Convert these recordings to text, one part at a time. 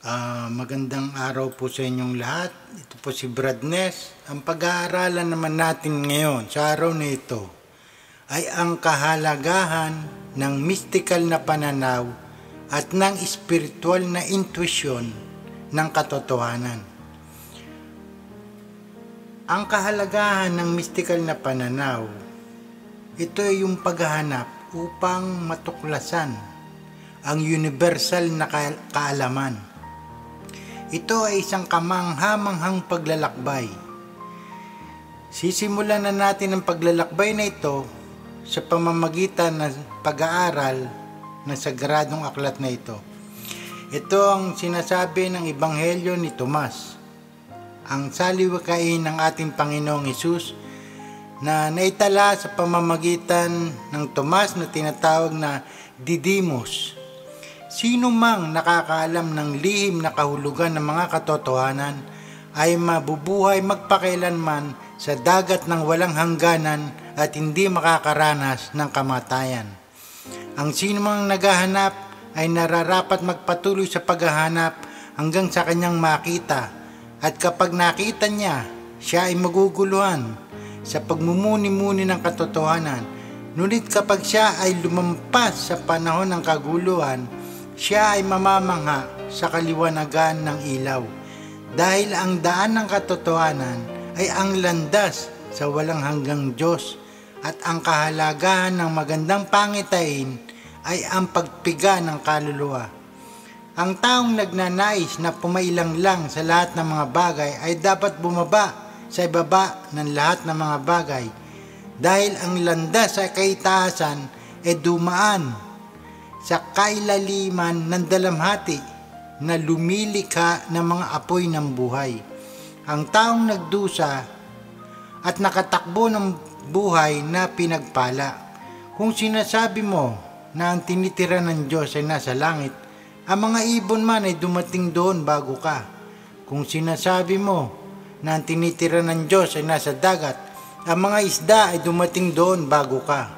Magandang araw po sa inyong lahat. Ito po si Brad Ness. Ang pag-aaralan naman natin ngayon sa araw na ito ay ang kahalagahan ng mystical na pananaw at ng spiritual na intuition ng katotohanan. Ang kahalagahan ng mystical na pananaw, ito ay yung paghahanap upang matuklasan ang universal na kaalaman. Ito ay isang kamangha-manghang paglalakbay. Sisimulan na natin ang paglalakbay na ito sa pamamagitan ng pag-aaral ng sagradong aklat na ito. Ito ang sinasabi ng Ebanghelyo ni Tomas, ang saliwikain ng ating Panginoong Hesus na naitala sa pamamagitan ng Tomas na tinatawag na Didymos. Sino mang nakakaalam ng lihim na kahulugan ng mga katotohanan ay mabubuhay magpakailanman sa dagat ng walang hangganan at hindi makakaranas ng kamatayan. Ang sino mang naghahanap ay nararapat magpatuloy sa paghahanap hanggang sa kanyang makita, at kapag nakita niya, siya ay maguguluhan sa pagmumuni-muni ng katotohanan. Ngunit kapag siya ay lumampas sa panahon ng kaguluhan, siya ay mamamangha sa kaliwanagan ng ilaw, dahil ang daan ng katotohanan ay ang landas sa walang hanggang Diyos, at ang kahalagahan ng magandang pangitain ay ang pagpiga ng kaluluwa. Ang taong nagnanais na pumailang lang sa lahat ng mga bagay ay dapat bumaba sa ibaba ng lahat ng mga bagay, dahil ang landas sa kaitaasan ay dumaan sa kailaliman ng dalamhati na lumilikha ng mga apoy ng buhay. Ang taong nagdusa at nakatakbo ng buhay na pinagpala. Kung sinasabi mo na ang tinitira ng Diyos ay nasa langit, ang mga ibon man ay dumating doon bago ka. Kung sinasabi mo na ang tinitira ng Diyos ay nasa dagat, ang mga isda ay dumating doon bago ka.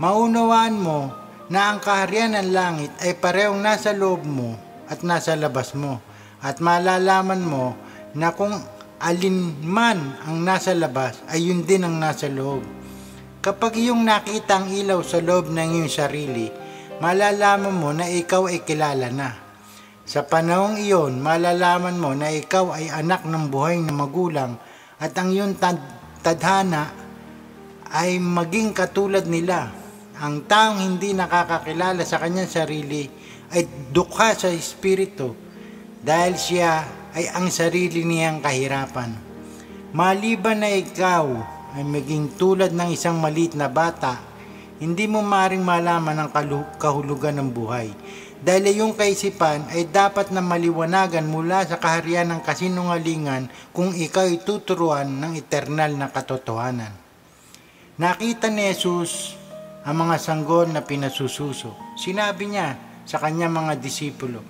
Maunawaan mo na ang kaharian ng langit ay parehong nasa loob mo at nasa labas mo, at malalaman mo na kung alin man ang nasa labas ay yun din ang nasa loob. Kapag iyong nakita ang ilaw sa loob ng iyong sarili, malalaman mo na ikaw ay kilala na. Sa panahong iyon, malalaman mo na ikaw ay anak ng buhay na magulang, at ang iyong tadhana ay maging katulad nila. Ang taong hindi nakakakilala sa kanyang sarili ay dukha sa espiritu, dahil siya ay ang sarili niyang kahirapan. Maliban na ikaw ay maging tulad ng isang maliit na bata, hindi mo maaaring malaman ang kahulugan ng buhay, dahil iyong kaisipan ay dapat na maliwanagan mula sa kaharian ng kasinungalingan kung ikaw ay tuturuan ng eternal na katotohanan. Nakita ni Jesus ang mga sanggol na pinasususo. Sinabi niya sa kanyang mga disipulo,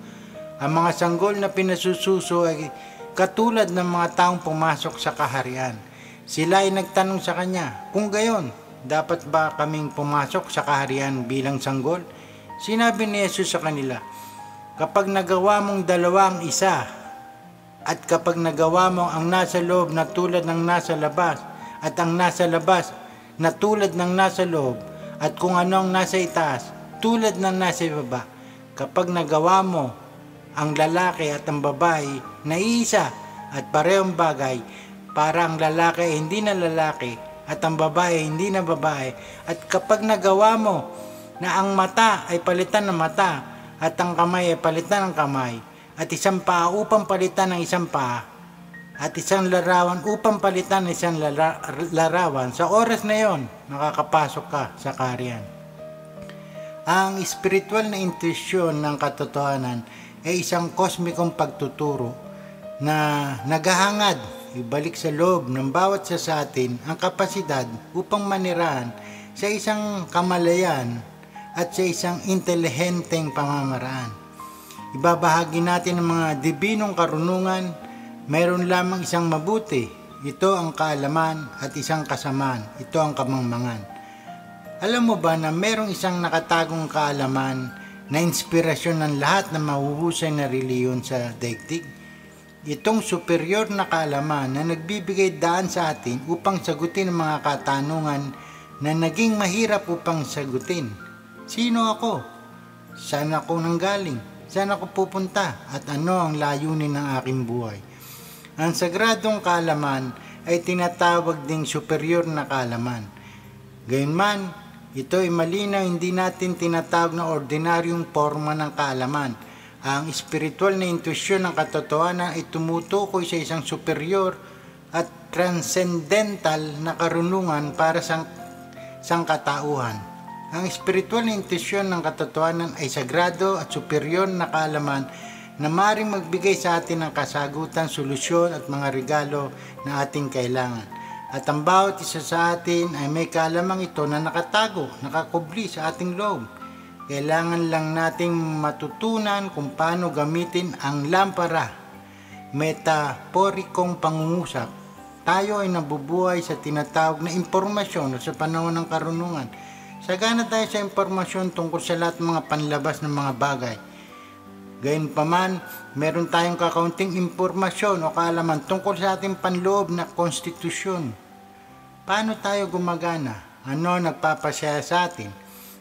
ang mga sanggol na pinasususo ay katulad ng mga taong pumasok sa kaharian. Sila ay nagtanong sa kanya, kung gayon, dapat ba kaming pumasok sa kaharian bilang sanggol? Sinabi ni Jesus sa kanila, kapag nagawa mong dalawa ang isa, at kapag nagawa mo ang nasa loob na tulad ng nasa labas, at ang nasa labas na tulad ng nasa loob, at kung ano ang nasa itaas, tulad ng nasa ibaba, kapag nagawa mo ang lalaki at ang babae na iisa at parehong bagay, para ang lalaki ay hindi na lalaki at ang babae ay hindi na babae, at kapag nagawa mo na ang mata ay palitan ng mata at ang kamay ay palitan ng kamay, at isang paa upang palitan ng isang paa, at isang larawan upang palitan ng isang larawan, sa oras na yon, nakakapasok ka sa kaharian. Ang spiritual na intuition ng katotohanan ay isang kosmikong pagtuturo na naghahangad ibalik sa loob ng bawat isa sa atin ang kapasidad upang manirahan sa isang kamalayan at sa isang intelihenteng pamamaraan. Ibabahagi natin ang mga dibinong karunungan. Mayroon lamang isang mabuti, ito ang kaalaman, at isang kasamaan, ito ang kamangmangan. Alam mo ba na mayroong isang nakatagong kaalaman na inspirasyon ng lahat ng mahuhusay na reliyon sa daigdig. Itong superior na kaalaman na nagbibigay daan sa atin upang sagutin ang mga katanungan na naging mahirap upang sagutin. Sino ako? Saan ako nanggaling? Saan ako pupunta? At ano ang layunin ng aking buhay? Ang sagradong kaalaman ay tinatawag ding superior na kaalaman. Gayunman, ito ay malinaw, hindi natin tinatawag na ordinaryong forma ng kaalaman. Ang espiritual na intuisyon ng katotohanan ay tumutukoy sa isang superior at transcendental na karunungan para sa sangkatauhan. Ang espiritual na intuisyon ng katotohanan ay sagrado at superior na kaalaman na maaaring magbigay sa atin ng kasagutan, solusyon at mga regalo na ating kailangan. At ang bawat isa sa atin ay may kaalamang ito na nakatago, nakakubli sa ating loob. Kailangan lang nating matutunan kung paano gamitin ang lampara, metaporikong pangungusap. Tayo ay nabubuhay sa tinatawag na impormasyon o sa panahon ng karunungan. Sagana tayo sa impormasyon tungkol sa lahat ng mga panlabas ng mga bagay. Gayunpaman, meron tayong kakaunting impormasyon o kaalaman tungkol sa ating panloob na konstitusyon. Paano tayo gumagana? Ano nagpapasaya sa atin?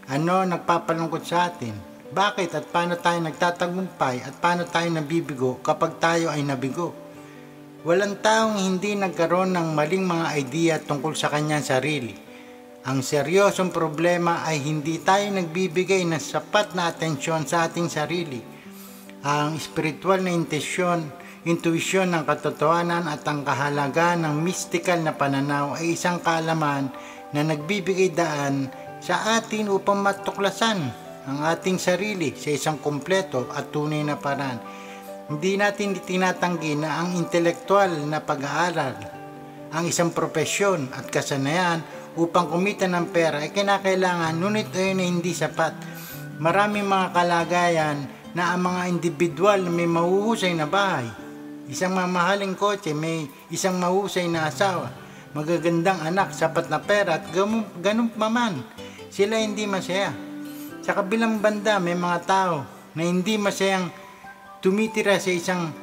Ano nagpapalungkot sa atin? Bakit at paano tayo nagtatagumpay at paano tayo nabibigo kapag tayo ay nabigo? Walang taong hindi nagkaroon ng maling mga idea tungkol sa kanyang sarili. Ang seryosong problema ay hindi tayo nagbibigay ng sapat na atensyon sa ating sarili. Ang espiritual na intuisyon ng katotohanan at ang kahalagaan ng mystical na pananaw ay isang kaalaman na nagbibigay daan sa atin upang matuklasan ang ating sarili sa isang kumpleto at tunay na paraan. Hindi natin tinatanggi na ang intelektual na pag-aaral, ang isang propesyon at kasanayan upang kumita ng pera ay kinakailangan, ngunit ayun ay hindi sapat. Maraming mga kalagayan na ang mga individual na may mahuhusay na bahay, isang mamahaling kotse, may isang mahusay na asawa, magagandang anak, sapat na pera at ganun pa man, sila hindi masaya. Sa kabilang banda, may mga tao na hindi masayang tumitira sa isang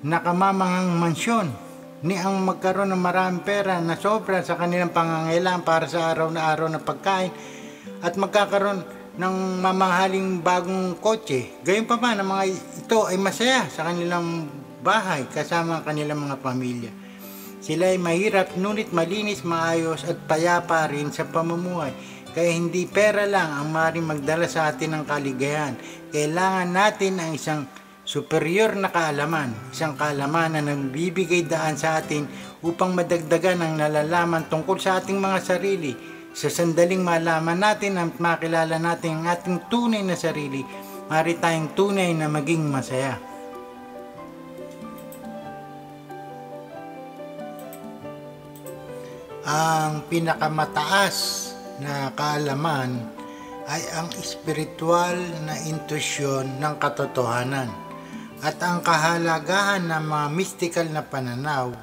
nakamamangang mansyon, ni ang magkaroon ng maraming pera na sobra sa kanilang pangangailangan para sa araw na pagkain at magkakaroon ng mamahaling bagong kotse. Gayunpaman, ang mga ito ay masaya sa kanilang bahay kasama ang kanilang mga pamilya. Sila ay mahirap ngunit malinis, maayos at payapa rin sa pamumuhay. Kaya hindi pera lang ang maaaring magdala sa atin ng kaligayahan. Kailangan natin ang isang superior na kaalaman, isang kaalaman na nagbibigay daan sa atin upang madagdagan ang nalalaman tungkol sa ating mga sarili. Sa sandaling malaman natin at makilala natin ang ating tunay na sarili, maaari tayong tunay na maging masaya. Ang pinakamataas na kaalaman ay ang espiritual na intuisyon ng katotohanan at ang kahalagahan ng mga mystical na pananaw,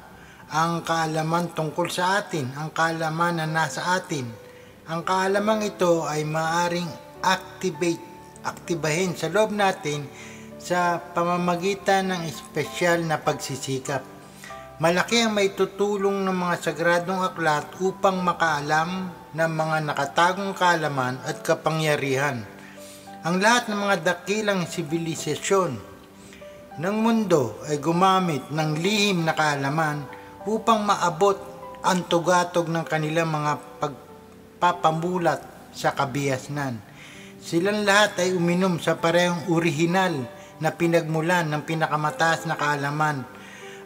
ang kaalaman tungkol sa atin, ang kaalaman na nasa atin. Ang kaalamang ito ay maaaring aktibahin sa loob natin sa pamamagitan ng espesyal na pagsisikap. Malaki ang maitutulong ng mga sagradong aklat upang makaalam ng mga nakatagong kaalaman at kapangyarihan. Ang lahat ng mga dakilang sibilisasyon ng mundo ay gumamit ng lihim na kaalaman upang maabot ang tugatog ng kanilang mga pagpapamulat sa kabihasnan. Silang lahat ay uminom sa parehong orihinal na pinagmulan ng pinakamataas na kaalaman,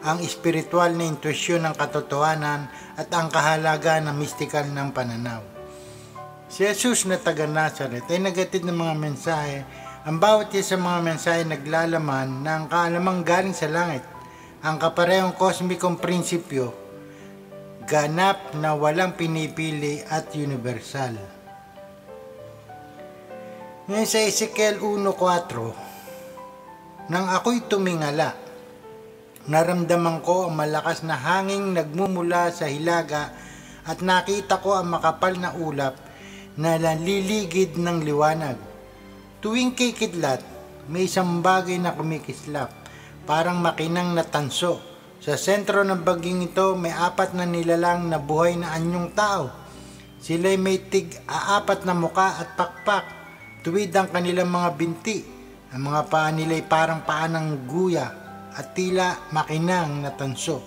ang espiritual na intuisyon ng katotohanan at ang kahalagaan ng mystikal ng pananaw. Si Jesus na taga Nazaret ay nagatid ng mga mensahe. Ang bawat isa sa mga mensahe naglalaman ng kaalamang galing sa langit, ang kaparehong kosmikong prinsipyo, ganap na walang pinipili at universal. Ngayon sa Ezekiel 1:4, nang ako'y tumingala, naramdaman ko ang malakas na hanging nagmumula sa hilaga at nakita ko ang makapal na ulap na naliligid ng liwanag. Tuwing kay Kidlat, may isang bagay na kumikislap, parang makinang na tanso. Sa sentro ng baging ito, may 4 na nilalang na buhay na anyong tao. Sila'y may tig-4 na muka at pakpak. Tuwid ang kanilang mga binti. Ang mga paa nila'y parang paa ng guya at tila makinang na tanso.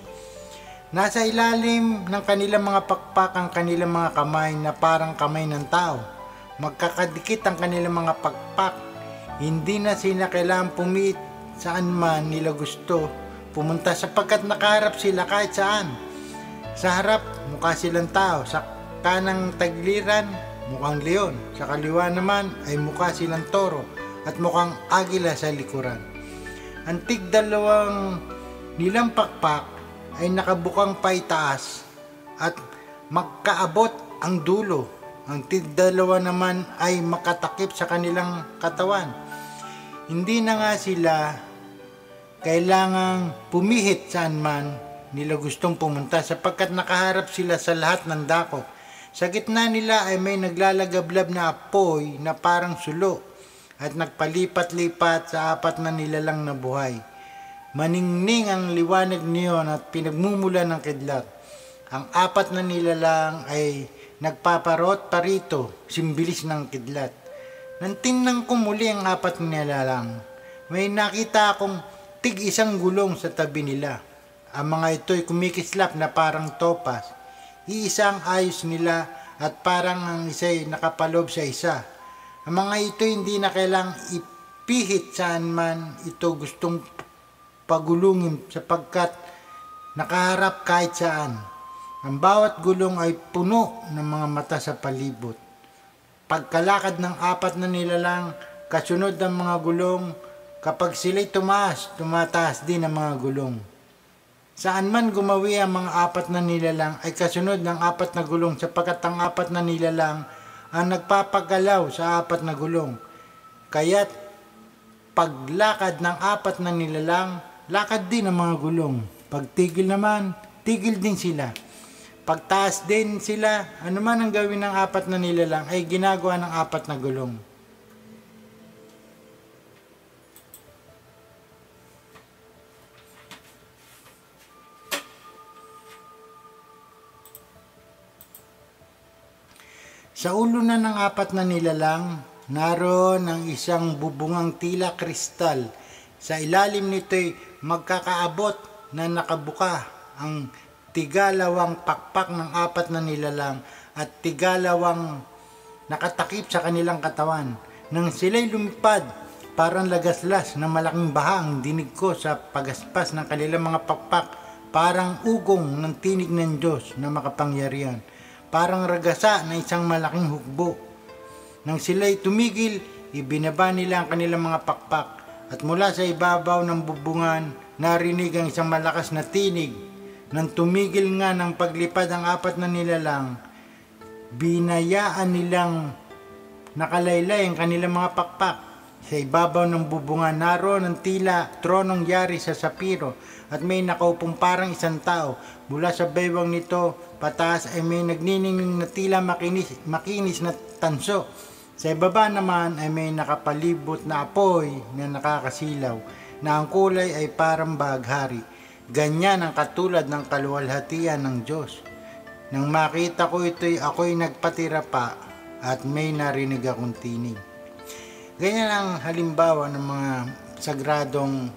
Nasa ilalim ng kanilang mga pakpak ang kanilang mga kamay na parang kamay ng tao. Magkakadikit ang kanilang mga pakpak. Hindi na sila kailangang pumiit saan man nila gusto pumunta sapagkat nakaharap sila kahit saan. Sa harap, mukha silang tao. Sa kanang tagliran, mukhang leon. Sa kaliwa naman ay mukha silang toro at mukhang agila sa likuran. Ang tig-2 nilang pakpak ay nakabukang paitaas at magkaabot ang dulo. Ang tig-2 naman ay makatakip sa kanilang katawan. Hindi na nga sila kailangang pumihit saan man nila gustong pumunta sapagkat nakaharap sila sa lahat ng dako. Sa gitna nila ay may naglalagablab na apoy na parang sulo at nagpalipat-lipat sa 4 na nilalang na buhay. Maningning ang liwanag niyon at pinagmumula ng Kidlat. Ang 4 na nilalang ay nagpaparot parito, simbilis ng Kidlat. Nang tingnan ko muli ang 4 na nilalang, may nakita akong tig-1 gulong sa tabi nila. Ang mga ito'y kumikislap na parang topas. Iisang ayos nila at parang ang isa'y nakapalob sa isa. Ang mga ito hindi na kailangang ipihit saan man ito gustong pagulungin sapagkat nakaharap kahit saan. Ang bawat gulong ay puno ng mga mata sa palibot. Pagkalakad ng 4 na nilalang, kasunod ng mga gulong, kapag sila'y tumataas din ang mga gulong. Saan man gumawi ang mga 4 na nilalang ay kasunod ng 4 na gulong sapagkat ang 4 na nilalang ang nagpapagalaw sa 4 na gulong. Kaya't paglakad ng 4 na nilalang, lakad din ang mga gulong. Pagtigil naman, tigil din sila. Pagtaas din sila, anuman ang gawin ng 4 na nilalang ay ginagawa ng 4 na gulong. Sa ulo na ng 4 na nilalang, naroon ang isang bubungang tila kristal. Sa ilalim nito'y magkakaabot na nakabuka ang tigalawang pakpak ng 4 na nilalang at tigalawang nakatakip sa kanilang katawan. Nang sila'y lumipad, parang lagaslas na malaking baha ang dinig ko sa pagaspas ng kanilang mga pakpak, parang ugong ng tinig ng Diyos na makapangyarihan. Parang ragasa na isang malaking hukbo. Nang sila'y tumigil, ibinaba nila ang kanilang mga pakpak at mula sa ibabaw ng bubungan, narinig ang isang malakas na tinig. Nang tumigil nga ng paglipad ang 4 na nilalang, binayaan nilang nakalaylay ang kanilang mga pakpak. Sa ibabaw ng bubungan, naroon ang tila tronong yari sa sapiro at may nakaupong parang isang tao. Mula sa baywang nito, pataas ay may nagniningning na tila makinis na tanso. Sa ibaba naman ay may nakapalibot na apoy na nakakasilaw, na ang kulay ay parang baghari. Ganyan ang katulad ng kaluwalhatian ng Diyos. Nang makita ko ito'y ako'y nagpatira pa at may narinig akong tinig. Ganyan ang halimbawa ng mga sagradong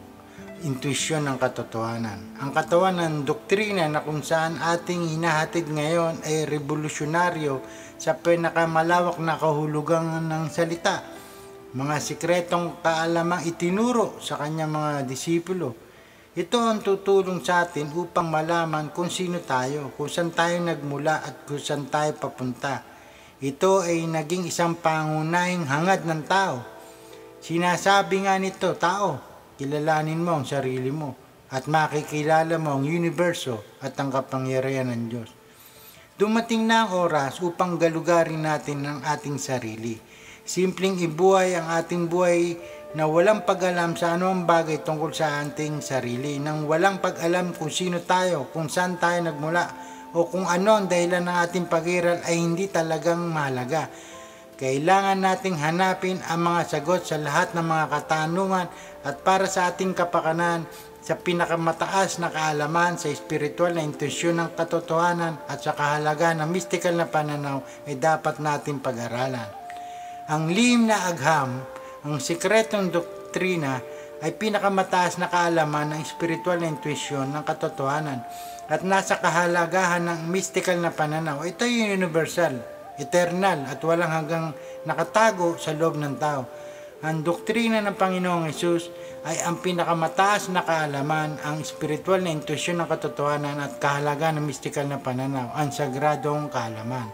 intuisyon ng katotohanan. Ang katawan ng doktrina na kung saan ating hinahatid ngayon ay revolusyonaryo sa pinakamalawak na kahulugan ng salita. Mga sikretong kaalamang itinuro sa kanyang mga disipulo. Ito ang tutulong sa atin upang malaman kung sino tayo, kung saan tayo nagmula at kung saan tayo papunta. Ito ay naging isang pangunahing hangad ng tao. Sinasabi nga nito, tao, kilalanin mo ang sarili mo at makikilala mo ang universo at ang kapangyarihan ng Diyos. Dumating na ang oras upang galugarin natin ang ating sarili. Simpleng ibuhay ang ating buhay na walang pag-alam sa anumang bagay tungkol sa ating sarili, nang walang pag-alam kung sino tayo, kung saan tayo nagmula, o kung ano ang dahilan ng ating pag-iral ay hindi talagang mahalaga. Kailangan nating hanapin ang mga sagot sa lahat ng mga katanungan at para sa ating kapakanan sa pinakamataas na kaalaman sa espiritual na intuisyon ng katotohanan at sa kahalagaan ng mystical na pananaw ay dapat natin pag-aralan. Ang lihim na agham, ang sikretong doktrina ay pinakamataas na kaalaman ng espiritual na intuisyon ng katotohanan at nasa kahalagahan ng mystical na pananaw. Ito ay universal, eternal at walang hanggang nakatago sa loob ng tao. Ang doktrina ng Panginoong Hesus ay ang pinakamataas na kaalaman, ang espiritual na intuisyon ng katotohanan at kahalagaan ng mystical na pananaw, ang sagradong kaalaman.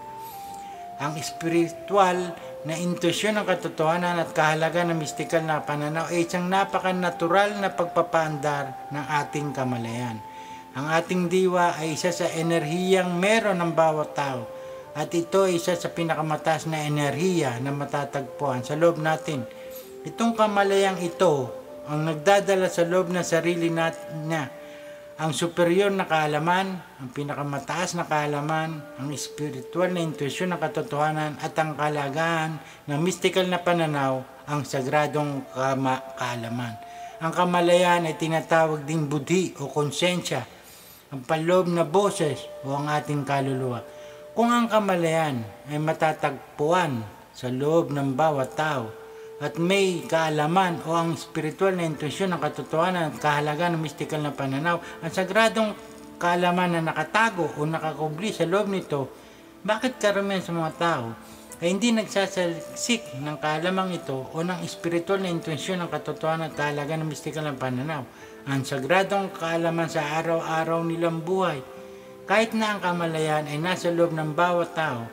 Ang espiritual na intuisyon ng katotohanan at kahalagaan ng mystical na pananaw ay isang napaka-natural na pagpapaandar ng ating kamalayan. Ang ating diwa ay isa sa enerhiyang meron ng bawat tao at ito ay isa sa pinakamataas na enerhiya na matatagpuan sa loob natin. Itong kamalayang ito ang nagdadala sa loob ng sarili niya ang superior na kaalaman, ang pinakamataas na kaalaman, ang espiritual na intuisyon ng katotohanan at ang kahalagaan ng mystical na pananaw, ang sagradong kaalaman. Ang kamalayan ay tinatawag ding budhi o konsensya, ang panloob na boses o ang ating kaluluwa. Kung ang kamalayan ay matatagpuan sa loob ng bawat tao at may kaalaman o ang spiritual na intuisyon ng katotohanan at kahalagaan ng mystical na pananaw, ang sagradong kaalaman na nakatago o nakakubli sa loob nito, bakit karamihan sa mga tao ay hindi nagsasaliksik ng kaalamang ito o ng spiritual na intuisyon ng katotohanan at kahalagaan ng mystical na pananaw, ang sagradong kaalaman sa araw-araw nilang buhay? Kahit na ang kamalayan ay nasa loob ng bawat tao,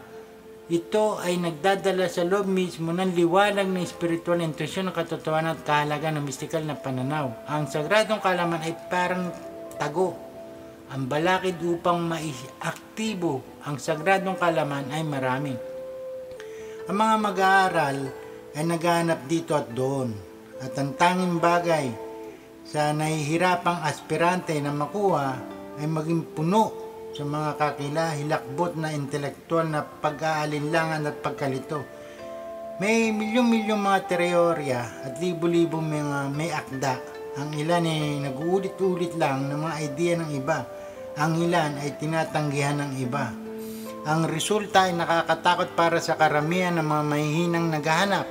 ito ay nagdadala sa loob mismo ng liwanag ng espiritual na intuisyon ng katotohanan at kahalagaan ng mystical na pananaw. Ang sagradong kaalaman ay parang tago. Ang balakid upang maiaktibo ang sagradong kaalaman ay marami. Ang mga mag-aaral ay naghahanap dito at doon. At ang tanging bagay sa nahihirapang aspirante na makuha ay maging puno sa mga kakilahilakbot na intelektual na pag-aalinlangan at pagkalito. May milyong-milyong mga teorya at libo-libong mga may akda. Ang ilan ay nag-uulit-ulit lang ng mga idea ng iba. Ang ilan ay tinatanggihan ng iba. Ang resulta ay nakakatakot para sa karamihan ng mga mahihinang naghahanap.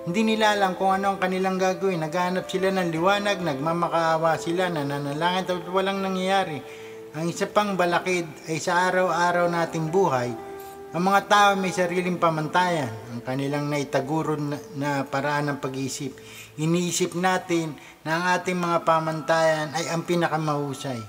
Hindi nila alam kung ano ang kanilang gagawin. Naghahanap sila ng liwanag, nagmamakaawa sila, nananalangin at walang nangyayari. Ang isa pang balakid ay sa araw-araw nating buhay, ang mga tao may sariling pamantayan, ang kanilang naitaguro na paraan ng pag-iisip. Iniisip natin na ang ating mga pamantayan ay ang pinakamahusay.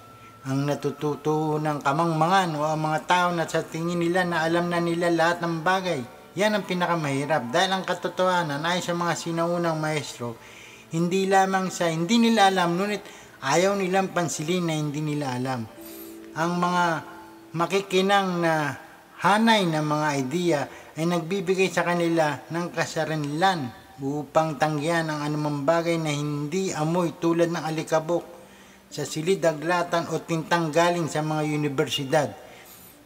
Ang natututo ng kamangmangan o ang mga tao na sa tingin nila na alam na nila lahat ng bagay. Yan ang pinakamahirap dahil ang katotohanan ay sa mga sinaunang maestro, hindi lamang sa hindi nila alam, ngunit ayaw nilang pansilin na hindi nila alam. Ang mga makikinang na hanay ng mga idea ay nagbibigay sa kanila ng kasarinlan upang tanggihan ang anumang bagay na hindi amoy tulad ng alikabok sa silid-aglatan o tintang galing sa mga universidad.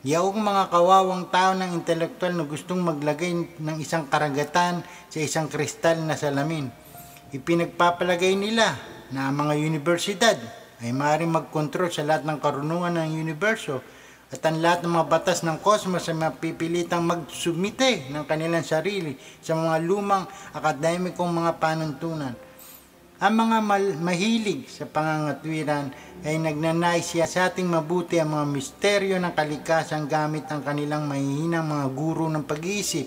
Yaong mga kawawang tao ng intelektual na gustong maglagay ng isang karagatan sa isang kristal na salamin. Ipinagpapalagay nila na ang mga universidad ay maaaring magkontrol sa lahat ng karunungan ng universo at ang lahat ng mga batas ng kosmos ay mapipilitang magsumite ng kanilang sarili sa mga lumang akademikong mga panuntunan. Ang mga mahilig sa pangangatwiran ay nagnanais sa ating mabuti ang mga misteryo ng kalikasan gamit ang kanilang mahihinang mga guro ng pag-iisip.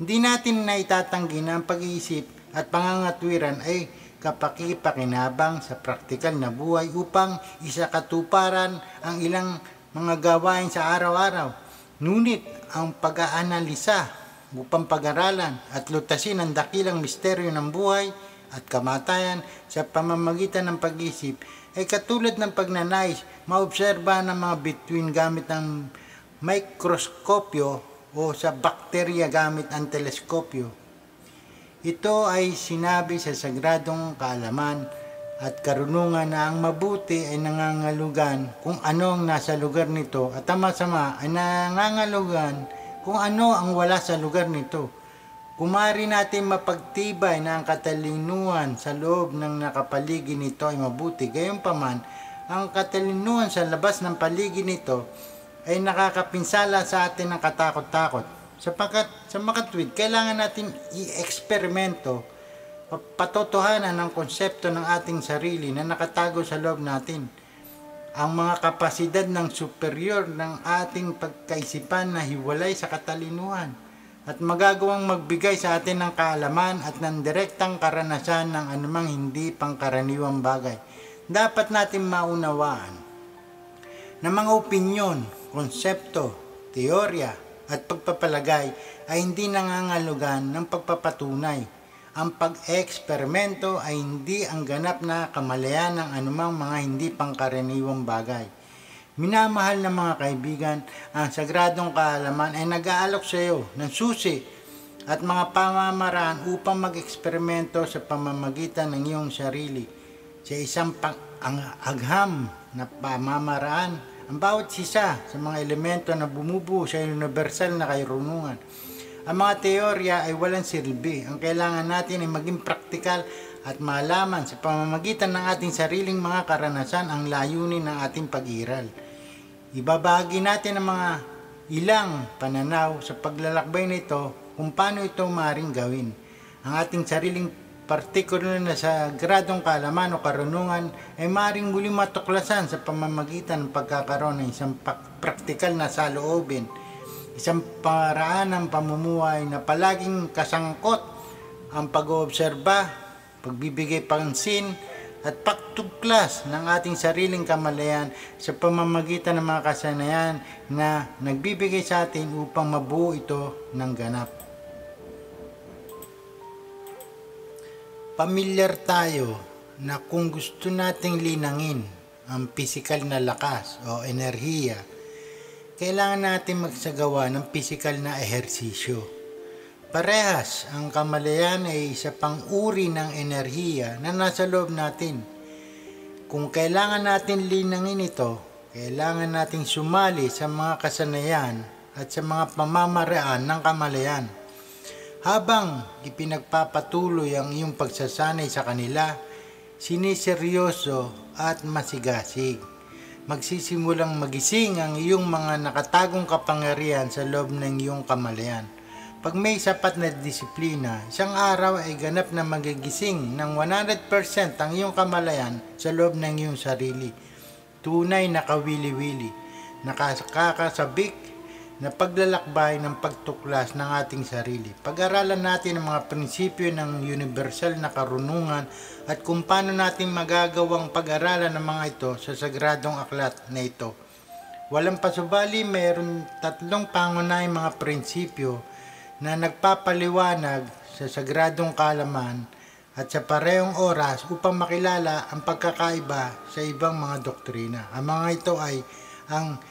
Hindi natin na itatanggi na ang pag-iisip at pangangatwiran ay kapakipakinabang sa praktikal na buhay upang isakatuparan ang ilang mga gawain sa araw-araw. Ngunit ang pag-aanalisa upang pag-aralan at lutasin ang dakilang misteryo ng buhay at kamatayan sa pamamagitan ng pag-isip ay katulad ng pagnanais maobserba ng mga bituin gamit ng mikroskopyo o sa bakterya gamit ang teleskopyo. Ito ay sinabi sa sagradong kaalaman at karunungan na ang mabuti ay nangangalugan kung ano ang nasa lugar nito at ang masama ay nangangalugan kung ano ang wala sa lugar nito. Kumari natin mapagtibay na ang katalinuhan sa loob ng nakapaligid nito ay mabuti. Gayunpaman, ang katalinuhan sa labas ng paligid nito ay nakakapinsala sa atin ng katakot-takot. Sapagkat sa makatwid, kailangan natin i-eksperimento, patotohanan ng konsepto ng ating sarili na nakatago sa loob natin. Ang mga kapasidad ng superior ng ating pagkaisipan na hiwalay sa katalinuhan at magagawang magbigay sa atin ng kaalaman at ng direktang karanasan ng anumang hindi pangkaraniwang bagay. Dapat natin maunawaan na mga opinyon, konsepto, teorya at pagpapalagay ay hindi nangangalugan ng pagpapatunay. Ang pag-eksperimento ay hindi ang ganap na kamalayan ng anumang mga hindi pangkaraniwang bagay. Minamahal na mga kaibigan, ang sagradong kaalaman ay nag-aalok sa iyo ng susi at mga pamamaraan upang mag-eksperimento sa pamamagitan ng iyong sarili. Sa isang agham na pamamaraan, ang bawat isa sa mga elemento na bumubuo sa universal na karunungan. Ang mga teorya ay walang silbi. Ang kailangan natin ay maging praktikal at malaman sa pamamagitan ng ating sariling mga karanasan ang layunin ng ating pag-iral. Ibabahagi natin ang mga ilang pananaw sa paglalakbay nito kung paano ito maaaring gawin. Ang ating sariling partikular na sa gradong kaalaman o karunungan ay maaaring muling matuklasan sa pamamagitan ng pagkakaroon ng isang praktikal na saloobin. Isang paraan ng pamumuhay na palaging kasangkot ang pag-oobserba, pagbibigay pansin at pagtuklas ng ating sariling kamalayan sa pamamagitan ng mga kasanayan na nagbibigay sa atin upang mabuo ito ng ganap. Pamilyar tayo na kung gusto nating linangin ang pisikal na lakas o enerhiya, kailangan natin magsagawa ng pisikal na ehersisyo. Parehas, ang kamalayan ay isa pang uri ng enerhiya na nasa loob natin. Kung kailangan natin linangin ito, kailangan nating sumali sa mga kasanayan at sa mga pamamaraan ng kamalayan. Habang ipinagpapatuloy ang iyong pagsasanay sa kanila, siniseryoso at masigasig. Magsisimulang magising ang iyong mga nakatagong kapangyarihan sa loob ng iyong kamalayan. Pag may sapat na disiplina, isang araw ay ganap na magigising ng 100% ang iyong kamalayan sa loob ng iyong sarili. Tunay na kawili-wili, nakakasabik na paglalakbay ng pagtuklas ng ating sarili. Pag-aralan natin ang mga prinsipyo ng universal na karunungan at kung paano natin magagawang pag-aralan ng mga ito sa sagradong aklat na ito. Walang pasubali, mayroon 3 pangunahing mga prinsipyo na nagpapaliwanag sa sagradong kaalaman at sa parehong oras upang makilala ang pagkakaiba sa ibang mga doktrina. Ang mga ito ay ang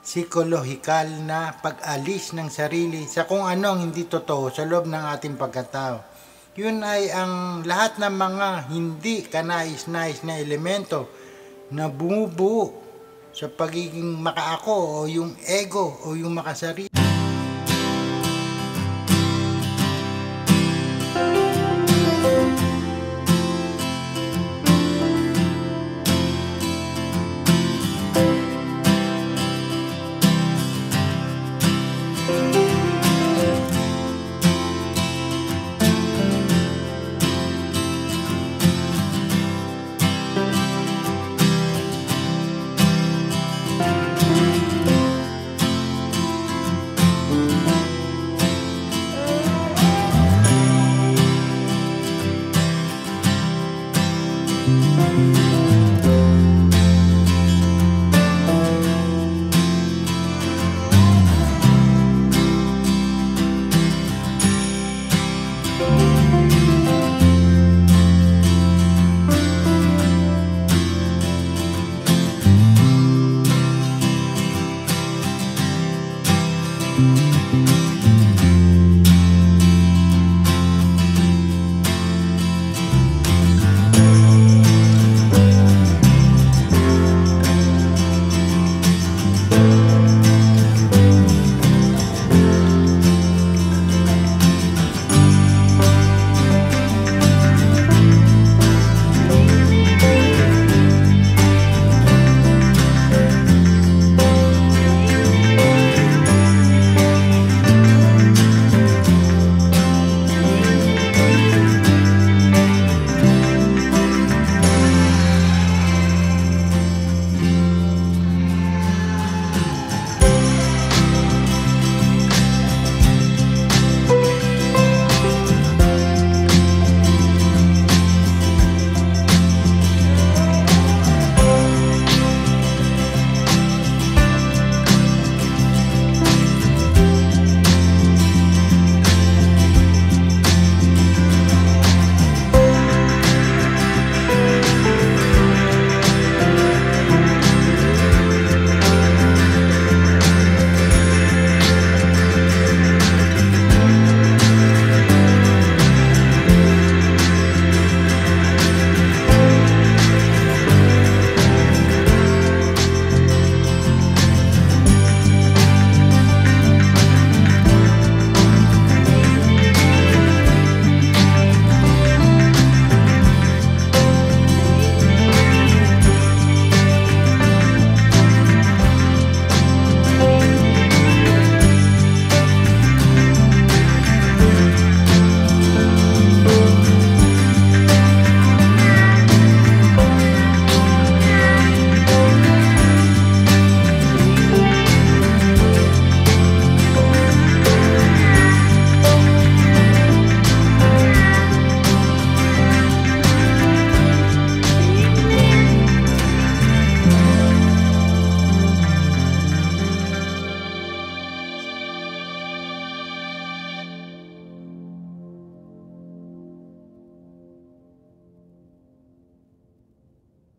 psikolohikal na pag-alis ng sarili sa kung ano ang hindi totoo sa loob ng ating pagkatao. Yun ay ang lahat ng mga hindi kanais-nais na elemento na bumubuo sa pagiging makaako o yung ego o yung makasarili.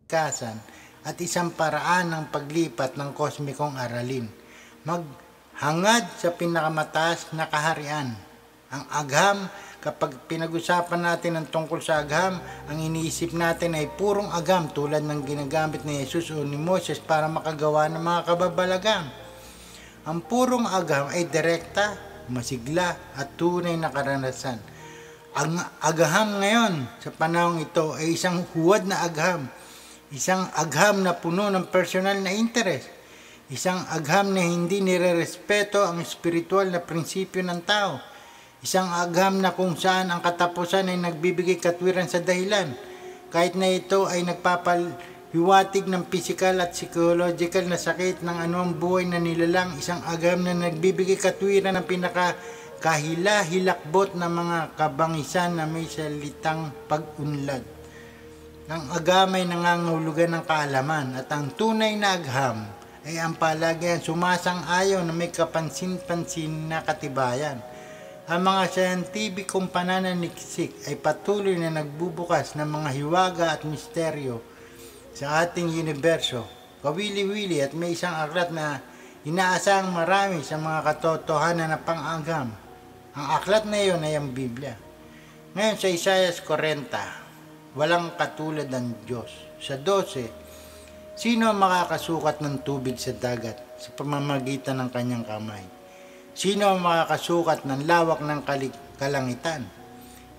kasan at isang paraan ng paglipat ng kosmikong aralin. Maghangad sa pinakamataas na kaharian. Ang agham, kapag pinag-usapan natin ang tungkol sa agham, ang iniisip natin ay purong agham tulad ng ginagamit ni Jesus o ni Moses para makagawa ng mga kababalaghan. Ang purong agham ay direkta, masigla at tunay na karanasan. Ang agham ngayon sa panahong ito ay isang huwad na agham. Isang agham na puno ng personal na interes. Isang agham na hindi nirerespeto ang espiritual na prinsipyo ng tao. Isang agham na kung saan ang katapusan ay nagbibigay katwiran sa dahilan. Kahit na ito ay nagpapaliwatig ng physical at psychological na sakit ng anumang buhay na nilalang. Isang agham na nagbibigay katwiran ng pinakahila-hilakbot na mga kabangisan na may salitang pag-unlad. Ang agham ay nangangahulugan ng kaalaman at ang tunay na agham ay ang palagyan sumasang-ayon na may kapansin-pansin na katibayan. Ang mga siyentipikong pananaliksik ay patuloy na nagbubukas ng mga hiwaga at misteryo sa ating universo. Kawili-wili at may isang aklat na inaasahang marami sa mga katotohanan na pang-agham. Ang aklat na iyon ay ang Biblia. Ngayon sa Isaiah 40, walang katulad ng Diyos. Sa 12, sino ang makakasukat ng tubig sa dagat sa pamamagitan ng kanyang kamay? Sino ang makakasukat ng lawak ng kalangitan?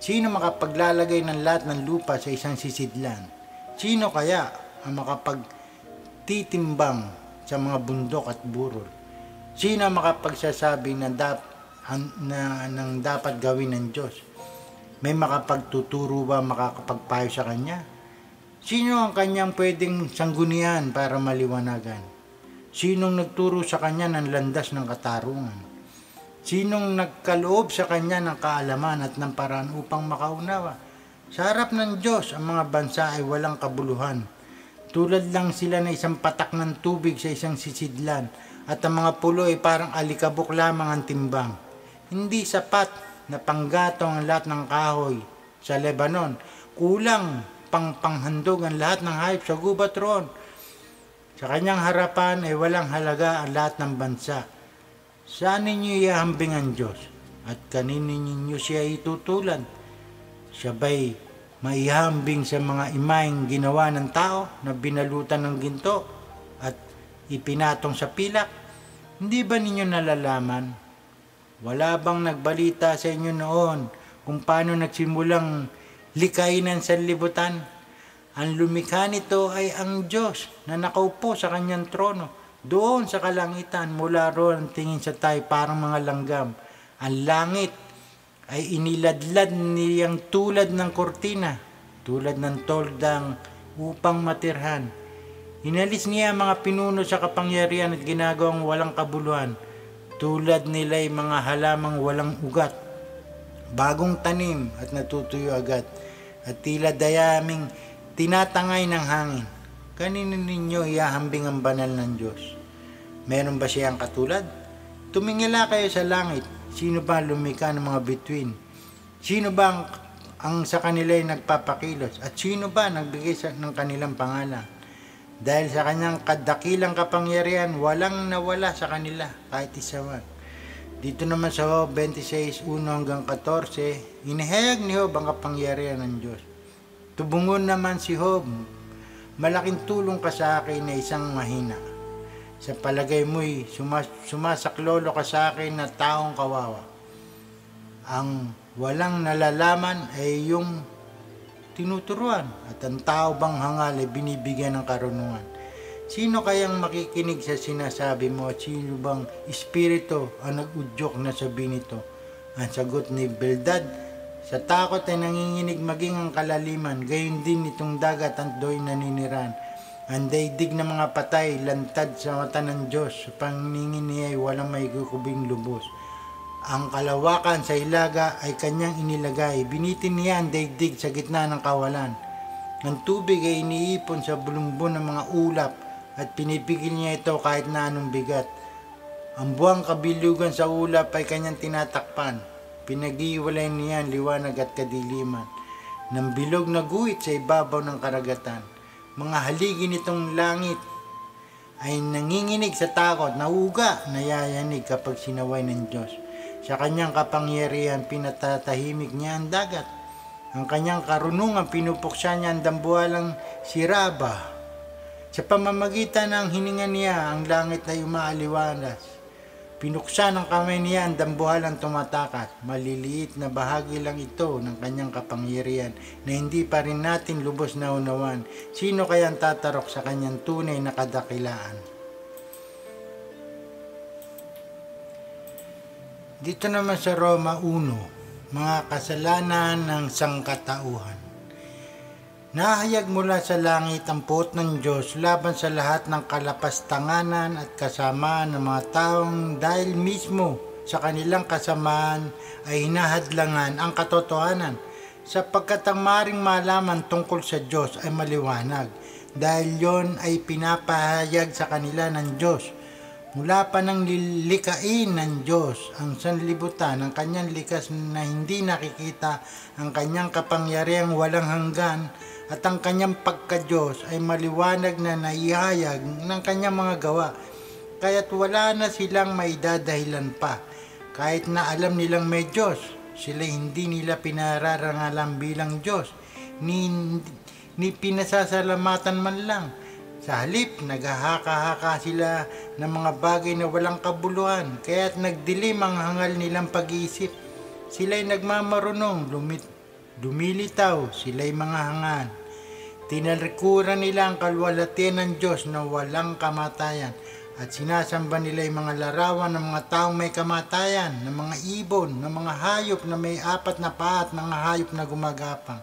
Sino makapaglalagay ng lahat ng lupa sa isang sisidlan? Sino kaya ang makapagtitimbang sa mga bundok at burol? Sino ang makapagsasabi ng dapat gawin ng Diyos? May makapagtuturo ba makakapagpayo sa kanya? Sino ang kanyang pwedeng sanggunian para maliwanagan? Sinong nagturo sa kanya ng landas ng katarungan? Sinong nagkaloob sa kanya ng kaalaman at ng paraan upang makaunawa? Sa harap ng Diyos, ang mga bansa ay walang kabuluhan. Tulad lang sila na isang patak ng tubig sa isang sisidlan at ang mga pulo ay parang alikabok lamang ang timbang. Hindi sapat na panggatong ang lahat ng kahoy sa Lebanon. Kulang panghandog ang lahat ng hayop sa gubat roon. Sa kanyang harapan ay walang halaga ang lahat ng bansa. Saan ninyo ihahambing ang Diyos? At kanino ninyo siya itutulan? Siya ba'y maihambing sa mga imaeng ginawa ng tao na binalutan ng ginto at ipinatong sa pilak? Hindi ba ninyo nalalaman? Wala bang nagbalita sa inyo noon kung paano nagsimulang likayin ang sanlibutan? Ang lumikha nito ay ang Diyos na nakaupo sa kanyang trono. Doon sa kalangitan, mula roon tingin sa tayo parang mga langgam. Ang langit ay iniladlad niyang tulad ng kortina, tulad ng toldang upang matirhan. Inalis niya ang mga pinuno sa kapangyarihan at ginagawang walang kabuluhan. Tulad nila'y mga halamang walang ugat, bagong tanim at natutuyo agad, at tila dayaming tinatangay ng hangin. Kanino ninyo ihahambing ang banal ng Diyos? Meron ba siyang katulad? Tumingala kayo sa langit. Sino ba lumikha ng mga bituin? Sino ba ang sa kanila'y nagpapakilos? At sino ba nagbigay ng kanilang pangalan? Dahil sa kanyang kadakilang kapangyarihan, walang nawala sa kanila, kahit isa man. Dito naman sa Job 26:1 hanggang 14, inihayag ni Job ang kapangyarihan ng Diyos. Tubungon naman si Job, malaking tulong ka sa akin na isang mahina. Sa palagay mo'y sumasaklolo ka sa akin na taong kawawa. Ang walang nalalaman ay yung tinuturuan at ang tao bang hangal ay binibigyan ng karunungan. Sino kayang makikinig sa sinasabi mo at sino bang espiritu ang nag-udyok na sabi nito? Ang sagot ni Bildad, sa takot ay nanginginig maging ang kalaliman, gayon din itong dagat ang do'y naniniran. Ang daigdig ng mga patay, lantad sa mata ng Diyos, sa paningin niya ay walang maigukubing lubos. Ang kalawakan sa ilaga ay kanyang inilagay. Binitin niya ang daigdig sa gitna ng kawalan. Ang tubig ay iniipon sa bulumbon ng mga ulap at pinipigil niya ito kahit na anong bigat. Ang buwang kabilugan sa ulap ay kanyang tinatakpan. Pinag-iwalay niya ang liwanag at kadiliman. Ng bilog na guhit sa ibabaw ng karagatan. mga haligi nitong langit ay nanginginig sa takot, nauuga, nayayanig kapag sinaway ng Diyos. Sa kanyang kapangyarihan, pinatatahimik niya ang dagat. Ang kanyang karunungan, pinupuksa niya ang dambuhalang siraba. Sa pamamagitan ng hininga niya, ang langit ay umaaliwalas. Pinuksa ng kamay niya ang dambuhalang tumatakas. Maliliit na bahagi lang ito ng kanyang kapangyarihan na hindi pa rin natin lubos na unawan. Sino kaya ang tatarok sa kanyang tunay na kadakilaan? Dito naman sa Roma 1, mga kasalanan ng sangkatauhan. Nahayag mula sa langit ang puot ng Diyos laban sa lahat ng kalapastanganan at kasamaan ng mga taong dahil mismo sa kanilang kasamaan ay hinahadlangan ang katotohanan, sapagkat ang maring malaman tungkol sa Diyos ay maliwanag dahil yon ay pinapahayag sa kanila ng Diyos. Mula pa nang lilikain ng Diyos ang sanlibutan ng kanyang likas na hindi nakikita, ang kanyang kapangyarihang walang hanggan at ang kanyang pagka-Diyos ay maliwanag na naihayag ng kanyang mga gawa. Kaya't wala na silang maidadahilan pa. Kahit na alam nilang may Diyos, sila hindi nila pinararangalan bilang Diyos, ni pinasasalamatan man lang. Sa halip, naghahaka-haka sila ng mga bagay na walang kabuluhan, kaya't nagdilim ang hangal nilang pag-iisip. Sila'y nagmamarunong, dumilitaw, sila'y mga hangal. Tinalikuran nila ang kalwalhatian ng Diyos na walang kamatayan at sinasamba nila yung mga larawan ng mga taong may kamatayan, ng mga ibon, ng mga hayop na may 4 na paa at mga hayop na gumagapang.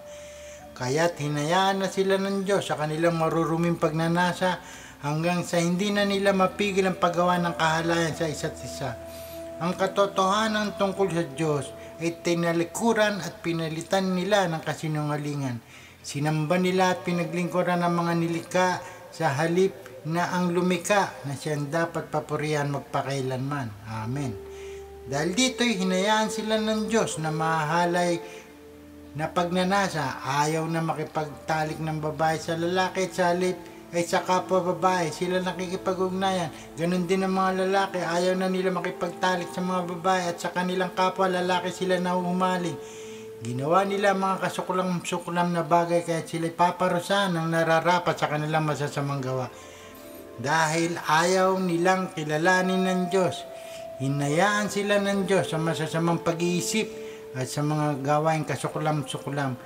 Kaya't hinayaan na sila ng Diyos sa kanilang maruruming pagnanasa hanggang sa hindi na nila mapigil ang paggawa ng kahalayan sa isa't isa. Ang katotohanan tungkol sa Diyos ay tinalikuran at pinalitan nila ng kasinungalingan. Sinamba nila at pinaglingkuran ng mga nilikha sa halip na ang lumika na siyang dapat papurihan magpakailanman. Amen. Dahil dito'y hinayaan sila ng Diyos na mahalay na pagnanasa, ayaw na makipagtalik ng babae sa lalaki at sa halip ay sa kapwa babae sila nakikipag-ugnayan. Ganon din ang mga lalaki, ayaw na nila makipagtalik sa mga babae at sa kanilang kapwa lalaki sila na humaling. Ginawa nila mga kasukulam-sukulam na bagay kaya sila paparusahan ng nararapat sa kanilang masasamang gawa. Dahil ayaw nilang kilalanin ng Diyos, hinayaan sila ng Diyos sa masasamang pag-iisip at sa mga gawaing kasukulam-sukulam.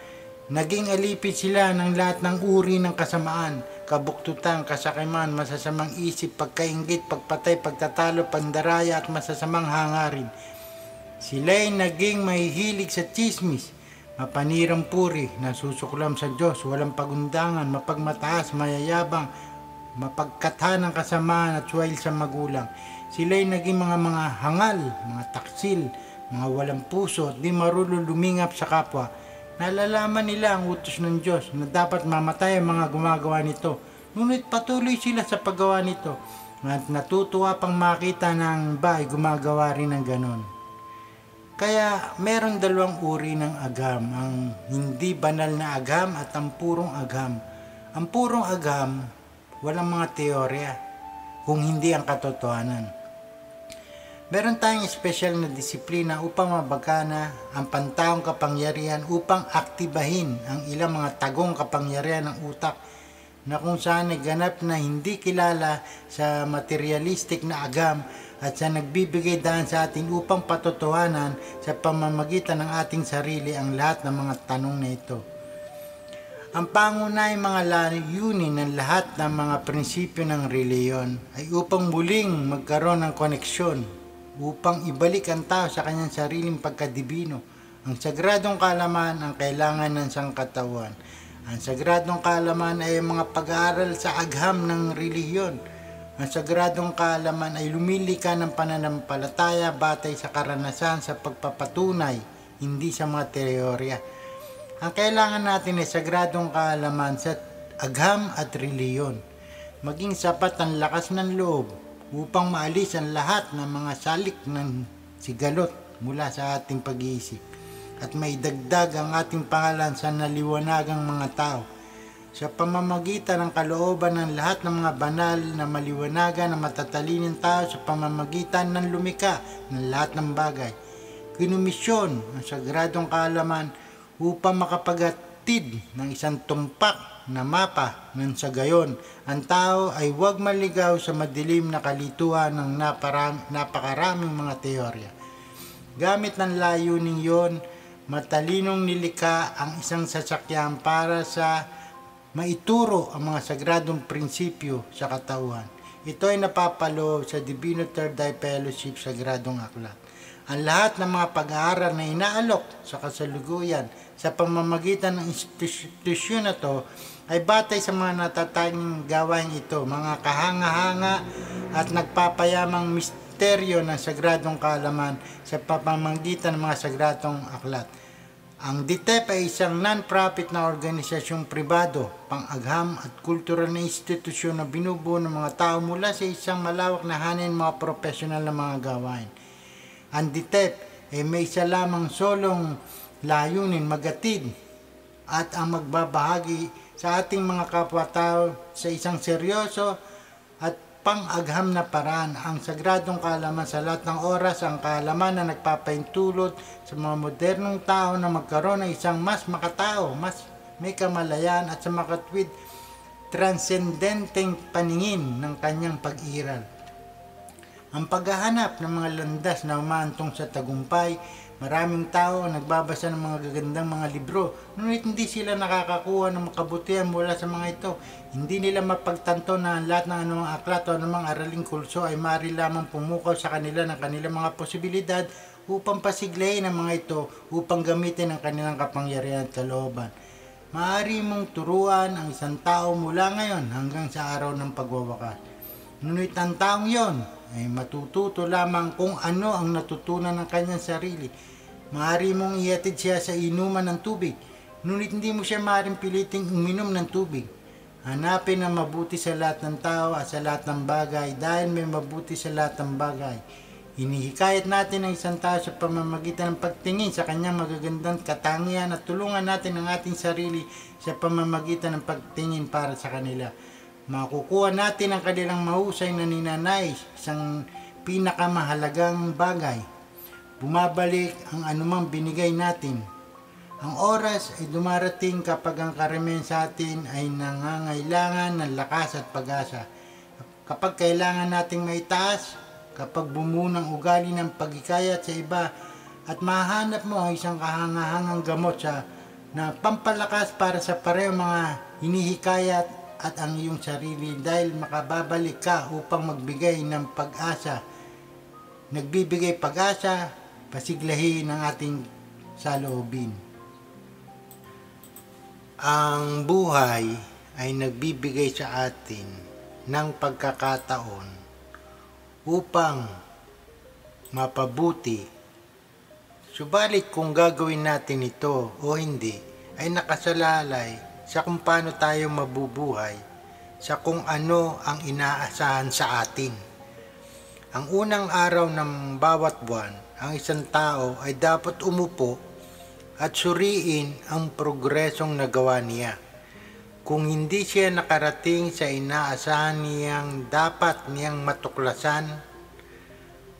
Naging alipin sila ng lahat ng uri ng kasamaan, kabuktutan, kasakiman, masasamang isip, pagkainggit, pagpatay, pagtatalo, pandaraya at masasamang hangarin. Sila'y naging mahihilig sa tsismis, mapanirang puri, nasusukulam sa Diyos, walang pagundangan, mapagmataas, mayayabang, mapagkatha ng kasamaan at suwail sa magulang. Sila'y naging mga hangal, mga taksil, mga walang puso, di marunong lumingap sa kapwa. Nalalaman nila ang utos ng Diyos na dapat mamatay ang mga gumagawa nito. Ngunit patuloy sila sa paggawa nito at natutuwa pang makita ng iba ay gumagawa rin ng ganon. Kaya merong 2 uri ng agam, ang hindi banal na agam at ang purong agam. Ang purong agam, walang mga teorya, kung hindi ang katotohanan. Meron tayong espesyal na disiplina upang mabagana ang pantaong kapangyarihan upang aktibahin ang ilang mga tagong kapangyarihan ng utak na kung saan ay ganap na hindi kilala sa materialistic na agam at sa nagbibigay daan sa atin upang patotohanan sa pamamagitan ng ating sarili ang lahat ng mga tanong na ito. Ang pangunahing mga layunin ng lahat ng mga prinsipyo ng reliyon ay upang muling magkaroon ng koneksyon, upang ibalik ang tao sa kanyang sariling pagkadibino. Ang sagradong kaalaman ang kailangan ng sangkatauhan. Ang sagradong kaalaman ay mga pag-aaral sa agham ng relihiyon. Ang sagradong kaalaman ay lumilika ng pananampalataya batay sa karanasan sa pagpapatunay, hindi sa mga teorya. Ang kailangan natin ay sagradong kaalaman sa agham at relihiyon. Maging sapat ang lakas ng loob upang maalis ang lahat ng mga salik ng sigalot mula sa ating pag-iisip at maidagdag ang ating pangalan sa naliwanagang mga tao. sa pamamagitan ng kalooban ng lahat ng mga banal na maliwanagan na matatalinong tao sa pamamagitan ng lumika ng lahat ng bagay. Kinumisyon ang sagradong kaalaman upang makapagatid ng isang tumpak na mapa ng sa gayon ang tao ay huwag maligaw sa madilim na kalituhan ng napakaraming mga teorya. Gamit ng layuning yon, matalinong nilikha ang isang sasakyan para sa maituro ang mga sagradong prinsipyo sa katauhan. Ito ay napapalo sa Divino Third Eye Fellowship Sagradong Aklat. Ang lahat ng mga pag-aaral na inaalok sa kasalukuyan sa pamamagitan ng institusyon na to ay batay sa mga natatanging gawain ito, mga kahanga-hanga at nagpapayamang misteryo ng sagradong kaalaman sa pamamagitan ng mga sagradong aklat. Ang DTEP ay isang non-profit na organisasyong pribado, pang-agham at kultural na institusyon na binubuo ng mga tao mula sa isang malawak na hanin mga profesional na mga gawain. Ang DTEP ay may isa lamang solong layunin magatid at ang magbabahagi sa ating mga kapwa-tao sa isang seryoso at pang-agham na paraan ang sagradong kaalaman sa lahat ng oras, ang kaalaman na nagpapaintulot sa mga modernong tao na magkaroon ng isang mas makatao, mas may kamalayan at sa makatwid transcendenteng paningin ng kanyang pag-iral. Ang paghahanap ng mga landas na umaantong sa tagumpay, maraming tao ang nagbabasa ng mga gagandang mga libro, ngunit hindi sila nakakakuha ng makabutihan mula sa mga ito. Hindi nila mapagtanto na ang lahat ng anumang aklat o anumang araling kulso ay maaari lamang pumukaw sa kanila ng kanilang mga posibilidad upang pasiglayin ang mga ito upang gamitin ang kanilang kapangyarihan at kalooban. Maaari mong turuan ang isang tao mula ngayon hanggang sa araw ng pagwawakas. Ngunit ang taong yon ay matututo lamang kung ano ang natutunan ng kanyang sarili. Maaari mong ihatid siya sa inuman ng tubig, ngunit hindi mo siya maaaring piliting uminom ng tubig. Hanapin ang mabuti sa lahat ng tao at sa lahat ng bagay dahil may mabuti sa lahat ng bagay. Hinihikayat natin ang isang tao sa pamamagitan ng pagtingin sa kanyang magagandang katangian at tulungan natin ang ating sarili sa pamamagitan ng pagtingin para sa kanila. Makukuha natin ang kanilang mahusay na ninanais, isang pinakamahalagang bagay. Bumabalik ang anumang binigay natin. Ang oras ay dumarating kapag ang karamihan sa atin ay nangangailangan ng lakas at pag-asa. Kapag kailangan nating maitaas, kapag bumuo ng ugali ng pagkikayat sa iba, at mahanap mo ang isang kahangahangang gamot na pampalakas para sa pareho mga hinihikayat at ang iyong sarili dahil makababalik ka upang magbigay ng pag-asa. Nagbibigay pag-asa, pasiglahin ang ating saloobin. Ang buhay ay nagbibigay sa atin ng pagkakataon upang mapabuti. Subalit kung gagawin natin ito o hindi ay nakasalalay sa kung paano tayo mabubuhay, sa kung ano ang inaasahan sa atin. Ang unang araw ng bawat buwan, ang isang tao ay dapat umupo at suriin ang progresong nagawa niya. Kung hindi siya nakarating sa inaasahan niyang dapat niyang matuklasan,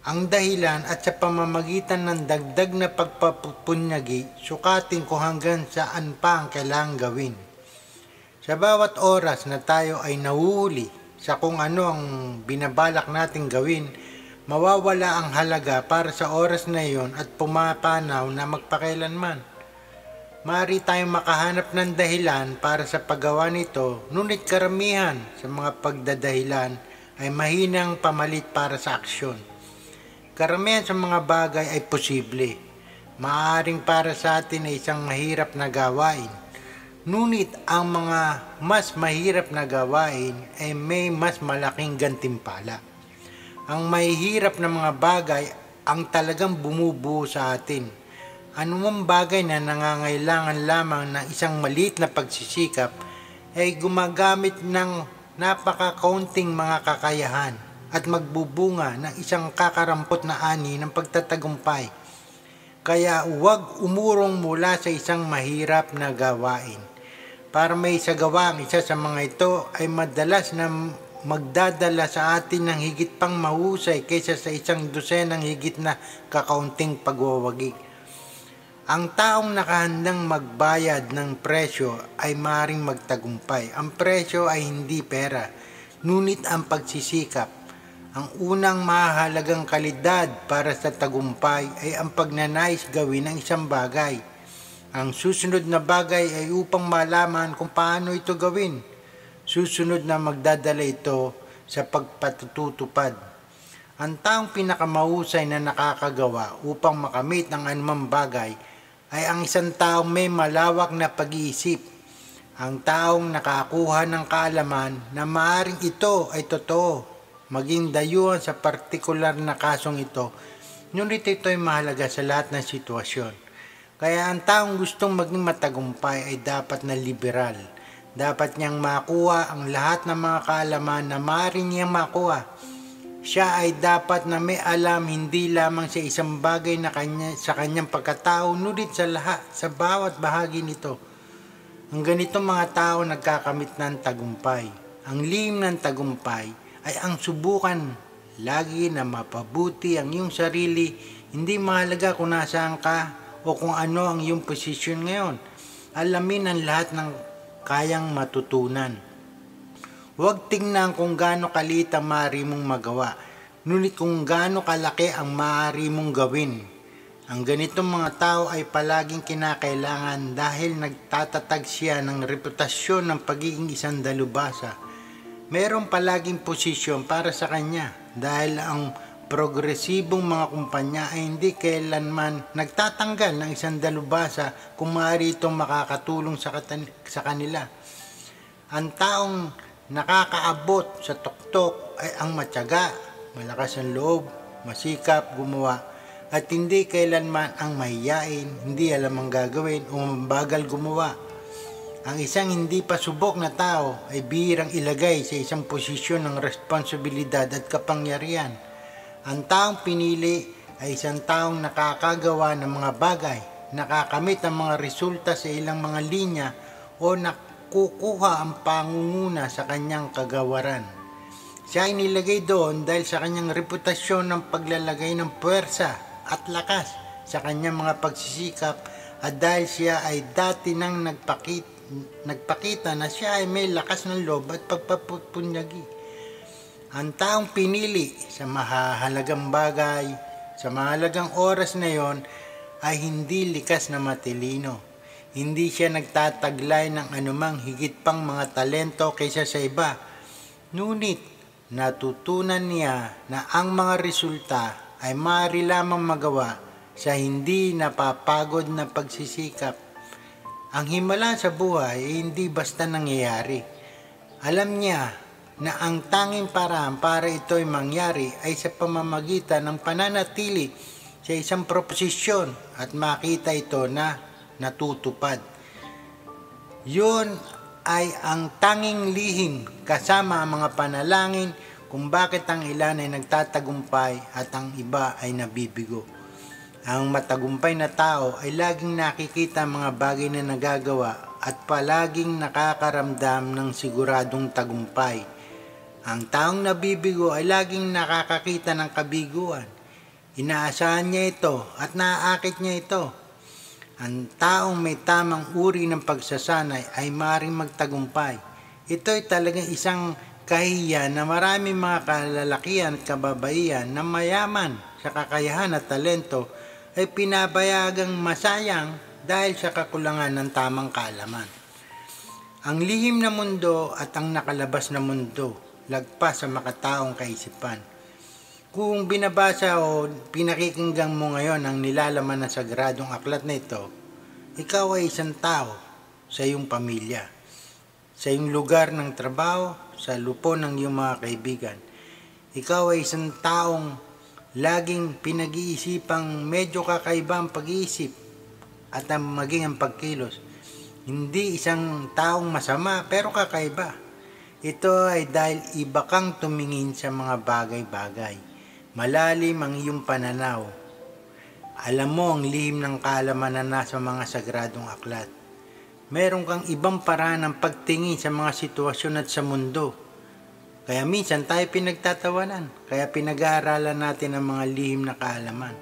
ang dahilan at sa pamamagitan ng dagdag na pagpapunyagi, sukatin kung hanggang saan pa ang kailangang gawin. Sa bawat oras na tayo ay nahuhuli sa kung ano ang binabalak nating gawin, mawawala ang halaga para sa oras na iyon at pumapanaw na magpakailanman. Maaari tayong makahanap ng dahilan para sa paggawa nito, ngunit karamihan sa mga pagdadahilan ay mahinang pamalit para sa aksyon. Karamihan sa mga bagay ay posible. Maaaring para sa atin ay isang mahirap na gawain. Ngunit ang mga mas mahirap na gawain ay may mas malaking gantimpala. Ang mahihirap na mga bagay ang talagang bumubuo sa atin. Anumang bagay na nangangailangan lamang ng isang maliit na pagsisikap ay gumagamit ng napakakaunting mga kakayahan at magbubunga ng isang kakarampot na ani ng pagtatagumpay. Kaya huwag umurong mula sa isang mahirap na gawain. Para may isagawa ang isa sa mga ito ay madalas na magdadala sa atin ng higit pang mahusay kaysa sa isang dosenang higit na kakaunting pagwawagi. Ang taong nakahandang magbayad ng presyo ay maaaring magtagumpay. Ang presyo ay hindi pera, ngunit ang pagsisikap. Ang unang mahalagang kalidad para sa tagumpay ay ang pagnanais gawin ng isang bagay. Ang susunod na bagay ay upang malaman kung paano ito gawin. Susunod na magdadala ito sa pagpatutupad. Ang taong pinakamahusay na nakakagawa upang makamit ang anumang bagay ay ang isang taong may malawak na pag-iisip. Ang taong nakakuha ng kaalaman na maaaring ito ay totoo, maging dayuhan sa partikular na kasong ito, ngunit ito ay mahalaga sa lahat ng sitwasyon. Kaya ang taong gustong maging matagumpay ay dapat na liberal. Dapat niyang makuha ang lahat ng mga kaalaman na maaari niyang makuha. Siya ay dapat na may alam hindi lamang sa isang bagay na sa kanyang pagkatao, ngunit sa lahat, sa bawat bahagi nito. Ang ganitong mga tao nagkakamit ng tagumpay. Ang lihim ng tagumpay ay ang subukan lagi na mapabuti ang iyong sarili, hindi mahalaga kung nasaan ka o kung ano ang iyong posisyon ngayon. Alamin ang lahat ng kayang matutunan. Huwag tingnan kung gaano kaliit ang maaari mong magawa, ngunit kung gaano kalaki ang maaari mong gawin. Ang ganitong mga tao ay palaging kinakailangan dahil nagtatatag siya ng reputasyon ng pagiging isang dalubhasa. Mayroong palaging posisyon para sa kanya dahil ang progresibong mga kumpanya ay hindi kailanman nagtatanggal ng isang dalubhasa kung maaari itong makakatulong sa kanila. Ang taong nakakaabot sa tuktok ay ang matyaga, malakas ang loob, masikap gumawa, at hindi kailanman ang mahiyain, hindi alam ang gagawin o mabagal gumawa. Ang isang hindi pa subok na tao ay bihirang ilagay sa isang posisyon ng responsibilidad at kapangyarihan. Ang taong pinili ay isang taong nakakagawa ng mga bagay, nakakamit ang mga resulta sa ilang mga linya o nakukuha ang pangunguna sa kanyang kagawaran. Siya ay nilagay doon dahil sa kanyang reputasyon ng paglalagay ng puwersa at lakas sa kanyang mga pagsisikap at dahil siya ay dati nang nagpakita na siya ay may lakas ng loob at pagpapunyagi. Ang taong pinili sa mahalagang bagay, sa mahalagang oras na yon ay hindi likas na matilino. Hindi siya nagtataglay ng anumang higit pang mga talento kaysa sa iba. Ngunit natutunan niya na ang mga resulta ay maaari lamang magawa sa hindi napapagod na pagsisikap. Ang himala sa buhay ay hindi basta nangyayari. Alam niya na ang tanging paraan para ito'y mangyari ay sa pamamagitan ng pananatili sa isang proposisyon at makita ito na natutupad. Yun ay ang tanging lihim kasama ang mga panalangin kung bakit ang ilan ay nagtatagumpay at ang iba ay nabibigo. Ang matagumpay na tao ay laging nakikita ang mga bagay na nagagawa at palaging nakakaramdam ng siguradong tagumpay. Ang taong nabibigo ay laging nakakakita ng kabiguan. Inaasahan niya ito at naaakit niya ito. Ang taong may tamang uri ng pagsasanay ay maaaring magtagumpay. Ito ay talagang isang kahihiyan na maraming mga kalalakihan at kababaihan na mayaman sa kakayahan at talento ay pinabayagang masayang dahil sa kakulangan ng tamang kaalaman. Ang lihim na mundo at ang nakalabas na mundo lagpas sa makataong kaisipan. Kung binabasa o pinakikinggan mo ngayon ang nilalaman ng sagradong aklat na ito, ikaw ay isang tao sa iyong pamilya, sa iyong lugar ng trabaho, sa lupon ng iyong mga kaibigan. Ikaw ay isang taong laging pinag-iisipang medyo kakaiba ang pag-iisip at maging ang pagkilos. Hindi isang taong masama pero kakaiba. Ito ay dahil iba kang tumingin sa mga bagay-bagay. Malalim ang iyong pananaw. Alam mo ang lihim ng kaalaman na nasa mga sagradong aklat. Meron kang ibang paraan ng pagtingin sa mga sitwasyon at sa mundo. Kaya minsan tayo pinagtatawanan, kaya pinag-aaralan natin ang mga lihim na kaalaman.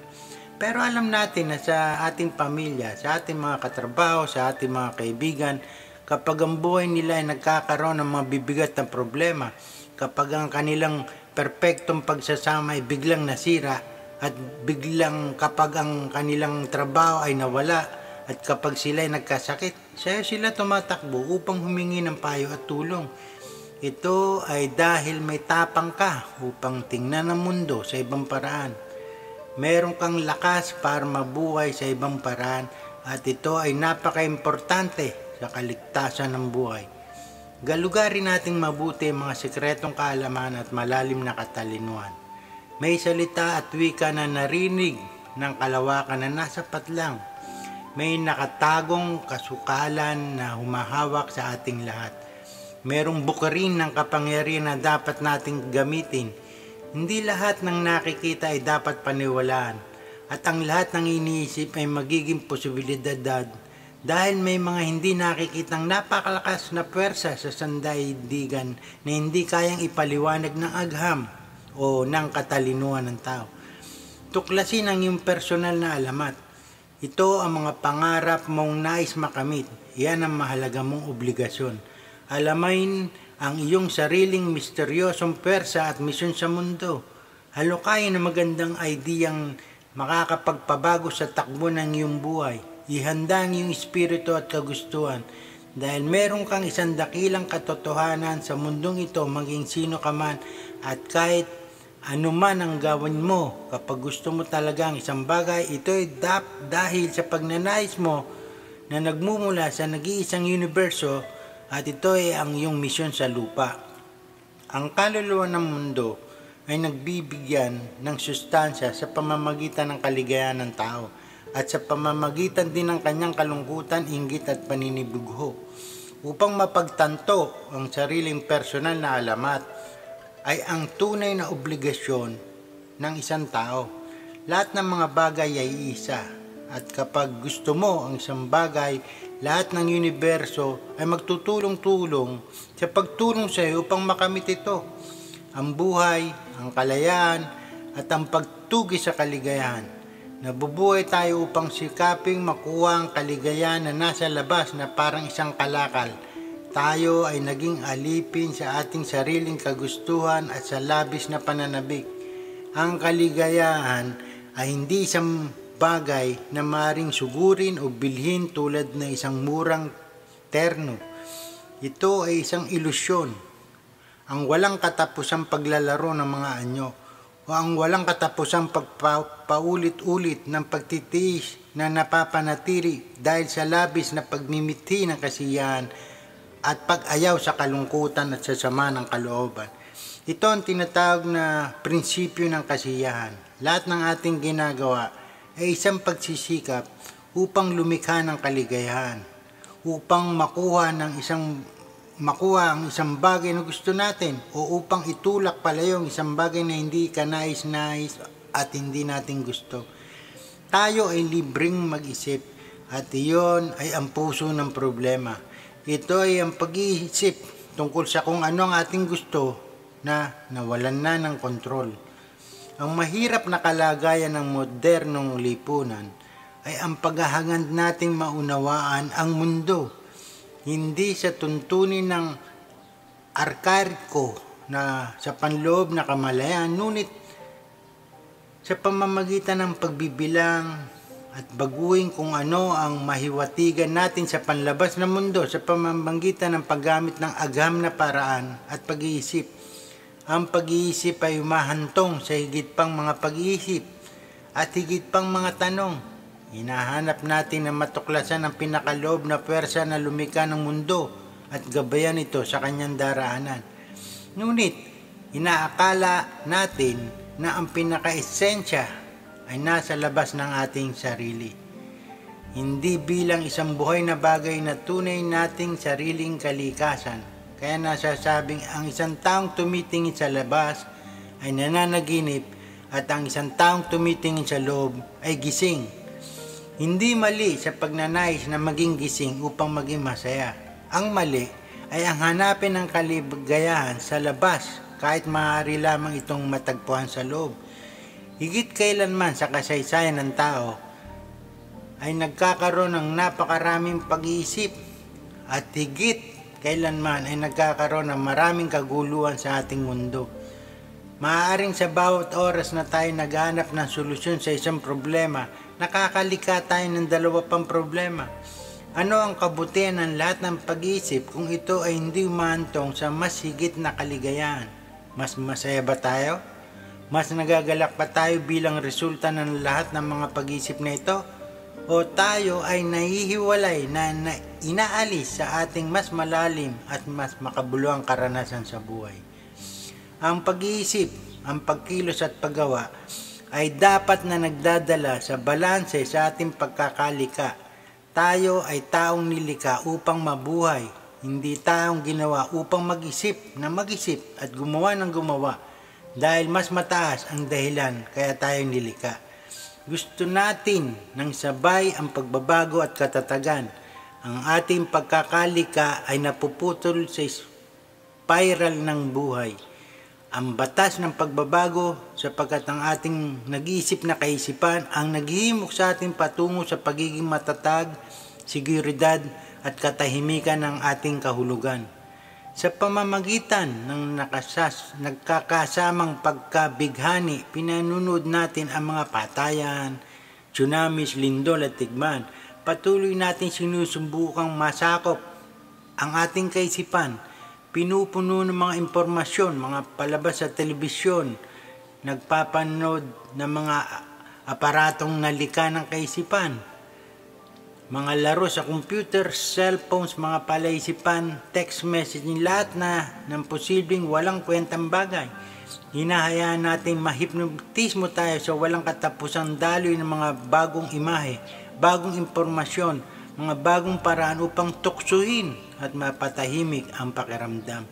Pero alam natin na sa ating pamilya, sa ating mga katrabaho, sa ating mga kaibigan, kapag ang buhay nila ay nagkakaroon ng mga bibigat na problema, kapag ang kanilang perpektong pagsasama ay biglang nasira, at biglang kapag ang kanilang trabaho ay nawala, at kapag sila ay nagkasakit, sila tumatakbo upang humingi ng payo at tulong. Ito ay dahil may tapang ka upang tingnan ang mundo sa ibang paraan. Meron kang lakas para mabuhay sa ibang paraan at ito ay napaka-importante sa kaligtasan ng buhay. Galugarin nating mabuti ang mga sikretong kaalaman at malalim na katalinuhan. May salita at wika na narinig ng kalawakan na nasa patlang. May nakatagong kasukalan na humahawak sa ating lahat. Merong bukarin ng kapangyarihan na dapat nating gamitin. Hindi lahat ng nakikita ay dapat paniwalaan. At ang lahat ng iniisip ay magiging posibilidad dahil may mga hindi nakikitang napakalakas na puwersa sa sandaigdigan na hindi kayang ipaliwanag ng agham o ng katalinuhan ng tao. Tuklasin ang iyong personal na alamat. Ito ang mga pangarap mong nais makamit. Yan ang mahalaga mong obligasyon. Alamain ang iyong sariling misteryosong puwersa at misyon sa mundo. Halukayin ang magandang ideyang makakapagpabago sa takbo ng iyong buhay. Ihanda ang iyong espiritu at kagustuhan dahil meron kang isang dakilang katotohanan sa mundong ito maging sino ka man at kahit ano man ang gawin mo. Kapag gusto mo talaga ang isang bagay, ito ay dahil sa pagnanais mo na nagmumula sa nag-iisang universo at ito ay ang iyong misyon sa lupa. Ang kaluluwa ng mundo ay nagbibigyan ng sustansya sa pamamagitan ng kaligayahan ng tao at sa pamamagitan din ng kanyang kalungkutan, inggit at paninibugho. Upang mapagtanto ang sariling personal na alamat ay ang tunay na obligasyon ng isang tao. Lahat ng mga bagay ay isa at kapag gusto mo ang isang bagay, lahat ng universo ay magtutulong-tulong sa pagtulong sa iyo upang makamit ito. Ang buhay, ang kalayaan at ang pagtugi sa kaligayahan. Nabubuhay tayo upang sikaping makuha ang kaligayahan na nasa labas na parang isang kalakal. Tayo ay naging alipin sa ating sariling kagustuhan at sa labis na pananabik. Ang kaligayahan ay hindi isang bagay na maaaring sugurin o bilhin tulad ng isang murang terno. Ito ay isang ilusyon. Ang walang katapusang paglalaro ng mga anyo o ang walang katapusang pagpaulit-ulit ng pagtitiis na napapanatili dahil sa labis na pagmimithi ng kasiyahan at pag-ayaw sa kalungkutan at sa sama ng kalooban. Ito ang tinatawag na prinsipyo ng kasiyahan. Lahat ng ating ginagawa ay isang pagsisikap upang lumikha ng kaligayahan, upang makuha ang isang bagay na gusto natin o upang itulak palayo ang isang bagay na hindi ka nais-nais at hindi natin gusto. Tayo ay libreng mag-isip at iyon ay ang puso ng problema. Ito ay ang pag-iisip tungkol sa kung ano ang ating gusto na nawalan na ng kontrol. Ang mahirap na kalagayan ng modernong lipunan ay ang paghahangad nating maunawaan ang mundo. Hindi sa tuntunin ng arkaiko na sa panloob na kamalayan, ngunit sa pamamagitan ng pagbibilang at baguhin kung ano ang mahiwatigan natin sa panlabas ng mundo sa pamamagitan ng paggamit ng agham na paraan at pag-iisip. Ang pag-iisip ay humahantong sa higit pang mga pag-iisip at higit pang mga tanong. Hinahanap natin na matuklasan ang pinakaloob na puwersa na lumikha ng mundo at gabayan ito sa kanyang daraanan. Ngunit, inaakala natin na ang pinaka-esensya ay nasa labas ng ating sarili. Hindi bilang isang buhay na bagay na tunay nating sariling kalikasan. Kaya nasasabing ang isang taong tumitingin sa labas ay nananaginip at ang isang taong tumitingin sa loob ay gising. Hindi mali sa pagnanais na maging gising upang maging masaya. Ang mali ay ang hanapin ng kaligayahan sa labas kahit maaari lamang itong matagpuan sa loob. Higit kailanman sa kasaysayan ng tao ay nagkakaroon ng napakaraming pag-iisip at higit kailanman ay nagkakaroon ng maraming kaguluhan sa ating mundo. Maaaring sa bawat oras na tayo naghahanap ng solusyon sa isang problema, nakakalika tayo ng dalawa pang problema. Ano ang kabutihan ng lahat ng pag-iisip kung ito ay hindi umahantong sa mas higit na kaligayahan? Mas masaya ba tayo? Mas nagagalak pa tayo bilang resulta ng lahat ng mga pag-iisip na ito? O tayo ay nahihiwalay na inaalis sa ating mas malalim at mas makabuluhang karanasan sa buhay? Ang pag-iisip, ang pagkilos at paggawa ay dapat na nagdadala sa balanse sa ating pagkakalika. Tayo ay taong nilika upang mabuhay, hindi taong ginawa upang mag-isip at gumawa ng gumawa. Dahil mas mataas ang dahilan kaya tayo nilika. Gusto natin ng sabay ang pagbabago at katatagan. Ang ating pagkakalika ay napuputol sa spiral ng buhay. Ang batas ng pagbabago sapagkat ang ating nag-iisip na kaisipan ang naghihimok sa ating patungo sa pagiging matatag, seguridad at katahimikan ng ating kahulugan. Sa pamamagitan ng nagkakasamang pagkabighani, pinanunod natin ang mga patayan, tsunamis, lindol at tigman. Patuloy natin sinusubukang masakop ang ating kaisipan. Pinupuno ng mga impormasyon, mga palabas sa telebisyon, nagpapanood ng mga aparatong nalika ng kaisipan. Mga laro sa computer, cellphones, mga palaisipan, text messaging, lahat na ng posibleng walang kwentang bagay. Hinahayaan natin mahipnotismo tayo sa walang katapusang daloy ng mga bagong imahe, bagong impormasyon, mga bagong paraan upang tuksuhin at mapatahimik ang pakiramdam.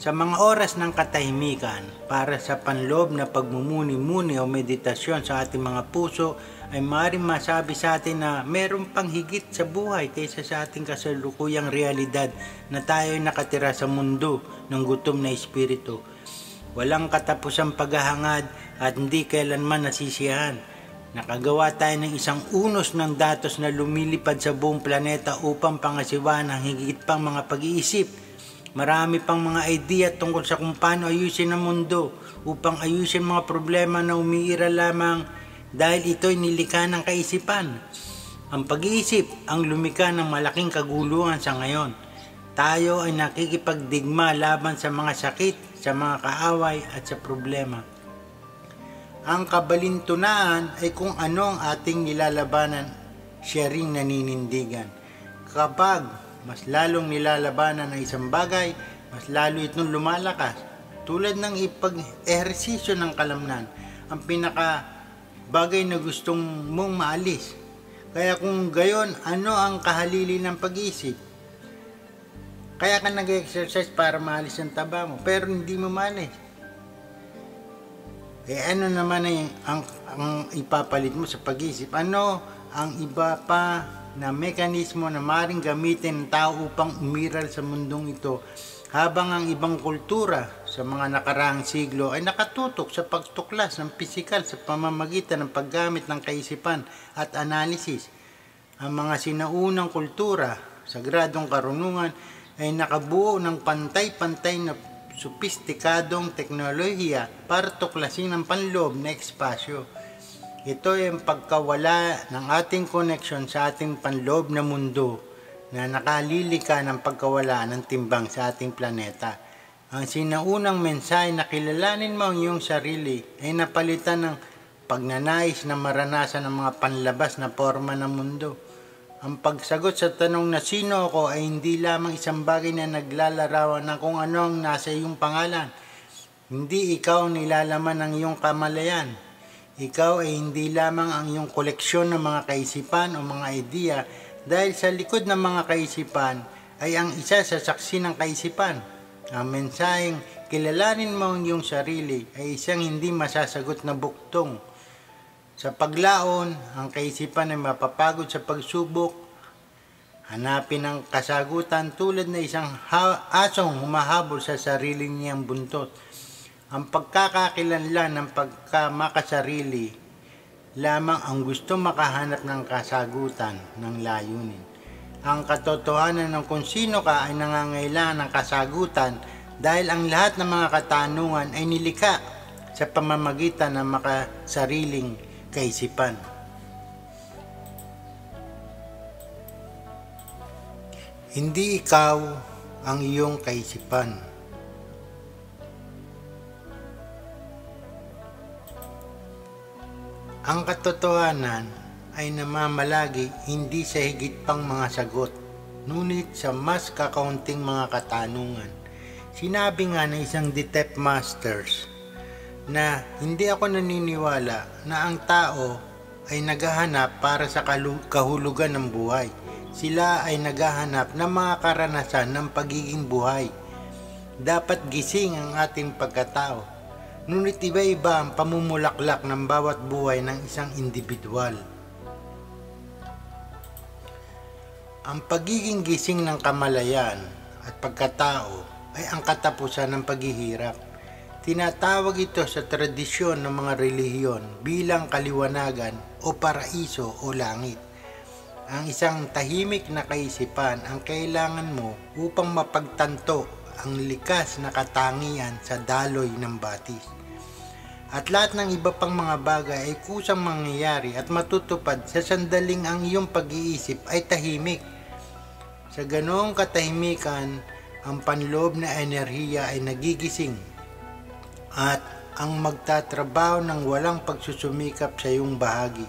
Sa mga oras ng katahimikan, para sa panloob na pagmumuni-muni o meditasyon sa ating mga puso, ay maaaring masabi sa atin na meron pang higit sa buhay kaysa sa ating kasalukuyang realidad na tayo ay nakatira sa mundo ng gutom na espiritu. Walang katapusang paghahangad at hindi kailanman nasisiyahan. Nakagawa tayo ng isang unos ng datos na lumilipad sa buong planeta upang pangasiwaan ang higit pang mga pag-iisip. Marami pang mga idea tungkol sa kung paano ayusin ang mundo upang ayusin mga problema na umiira lamang dahil ito'y nilikha ng kaisipan. Ang pag-iisip ang lumikha ng malaking kaguluhan sa ngayon. Tayo ay nakikipagdigma laban sa mga sakit, sa mga kaaway at sa problema. Ang kabalintunaan ay kung ano ang ating nilalabanan, siya ring naninindigan. Kapag mas lalong nilalabanan ng isang bagay, mas lalo itong lumalakas. Tulad ng ipag-ehersisyo ng kalamnan, ang pinaka bagay na gustong mong maalis. Kaya kung gayon, ano ang kahalili ng pag-iisip? Kaya ka nag-exercise para maalis ang taba mo, pero hindi mo maalis. Ano naman ang ipapalit mo sa pag-iisip? Ano ang iba pa na mekanismo na maaaring gamitin ng tao upang umiral sa mundong ito, habang ang ibang kultura sa mga nakaraang siglo ay nakatutok sa pagtuklas ng pisikal sa pamamagitan ng paggamit ng kaisipan at analisis. Ang mga sinaunang kultura sa gradong karunungan ay nakabuo ng pantay-pantay na sopistikadong teknolohiya para tuklasin ang panloob na espasyo. Ito ay ang pagkawala ng ating koneksyon sa ating panloob na mundo na nakalilika ng pagkawala ng timbang sa ating planeta. Ang sinaunang mensahe na kilalanin mo ang iyong sarili ay napalitan ng pagnanais na maranasan ng mga panlabas na forma ng mundo. Ang pagsagot sa tanong na sino ako ay hindi lamang isang bagay na naglalarawan ng kung ano ang nasa iyong pangalan. Hindi ikaw ang nilalaman ng iyong kamalayan. Ikaw ay hindi lamang ang iyong koleksyon ng mga kaisipan o mga ideya, dahil sa likod ng mga kaisipan ay ang isa sa saksi ng kaisipan. Ang mensaheng kilalanin mo ang iyong sarili ay isang hindi masasagot na buktong. Sa paglaon, ang kaisipan ay mapapagod sa pagsubok, hanapin ang kasagutan tulad na isang asong humahabol sa sarili niyang buntot. Ang pagkakakilanlan ng pagkamakasarili lamang ang gusto makahanap ng kasagutan ng layunin. Ang katotohanan ng kung sino ka ay nangangailangan ng kasagutan dahil ang lahat ng mga katanungan ay nilikha sa pamamagitan ng makasariling kaisipan. Hindi ikaw ang iyong kaisipan. Ang katotohanan ay namamalagi hindi sa higit pang mga sagot, ngunit sa mas kakaunting mga katanungan. Sinabi nga ng isang detect masters na hindi ako naniniwala na ang tao ay naghahanap para sa kahulugan ng buhay. Sila ay naghahanap ng mga karanasan ng pagiging buhay. Dapat gising ang ating pagkatao. Ngunit iba-iba ang pamumulaklak ng bawat buhay ng isang individual. Ang pagiging gising ng kamalayan at pagkatao ay ang katapusan ng paghihirap. Tinatawag ito sa tradisyon ng mga relihiyon bilang kaliwanagan o paraiso o langit. Ang isang tahimik na kaisipan ang kailangan mo upang mapagtanto ang likas na katangian sa daloy ng batis. At lahat ng iba pang mga bagay ay kusang mangyayari at matutupad sa sandaling ang iyong pag-iisip ay tahimik. Sa ganoong katahimikan, ang panloob na enerhiya ay nagigising at ang magtatrabaho ng walang pagsusumikap sa iyong bahagi.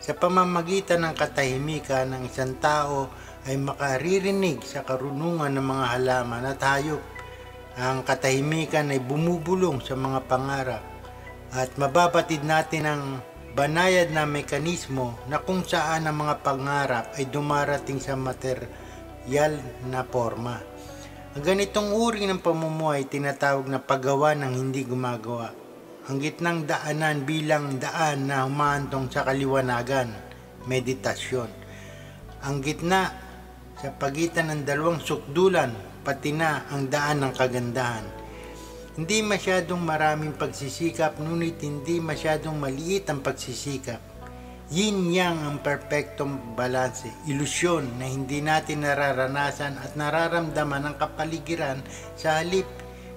Sa pamamagitan ng katahimikan ng isang tao ay makaririnig sa karunungan ng mga halaman at hayop. Ang katahimikan ay bumubulong sa mga pangarap at mababatid natin ang banayad na mekanismo na kung saan ang mga pangarap ay dumarating sa materyal na forma. Ang ganitong uri ng pamumuhay tinatawag na paggawa ng hindi gumagawa. Ang gitnang daanan bilang daan na humahantong sa kaliwanagan, meditasyon. Ang gitna sa pagitan ng dalawang sukdulan, pati na ang daan ng kagandahan. Hindi masyadong maraming pagsisikap, ngunit hindi masyadong maliit ang pagsisikap. Yin-yang ang perpektong balanse, ilusyon na hindi natin nararanasan at nararamdaman ang kapaligiran sa halip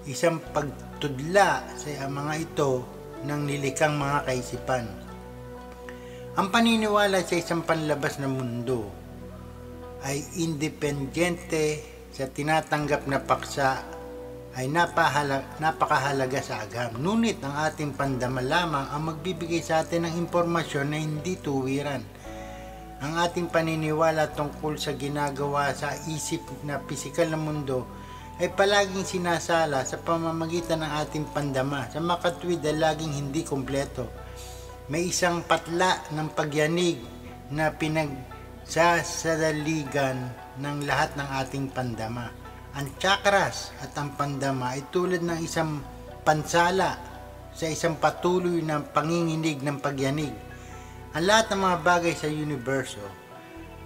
isang pagtudla sa mga ito ng nilikang mga kaisipan. Ang paniniwala sa isang panlabas na mundo ay independyente sa tinatanggap na paksa ay napakahalaga sa agam. Ngunit ang ating pandama lamang ang magbibigay sa atin ng impormasyon na hindi tuwiran. Ang ating paniniwala tungkol sa ginagawa sa isip na pisikal na mundo ay palaging sinasala sa pamamagitan ng ating pandama. Sa makatwid ay laging hindi kompleto. May isang patla ng pagyanig na pinagsasadaligan ng lahat ng ating pandama. Ang chakras at ang pandama ay tulad ng isang pansala sa isang patuloy na panginginig ng pagyanig. Ang lahat ng mga bagay sa universo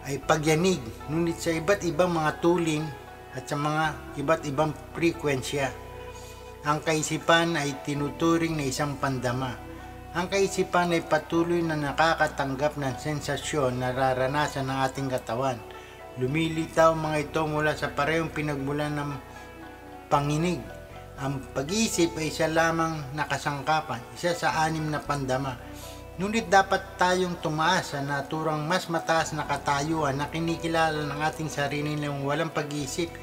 ay pagyanig, ngunit sa iba't ibang mga tuling at sa mga iba't ibang frekwensya. Ang kaisipan ay tinuturing na isang pandama. Ang kaisipan ay patuloy na nakakatanggap ng sensasyon na nararanasan ng ating katawan. Lumilitaw mga ito mula sa parehong pinagmulan ng panginig. Ang pag-iisip ay isa lamang na kasangkapan, isa sa 6 na pandama. Ngunit dapat tayong tumaas sa naturang mas mataas na katayuan na kinikilala ng ating sarili ng walang pag-iisip.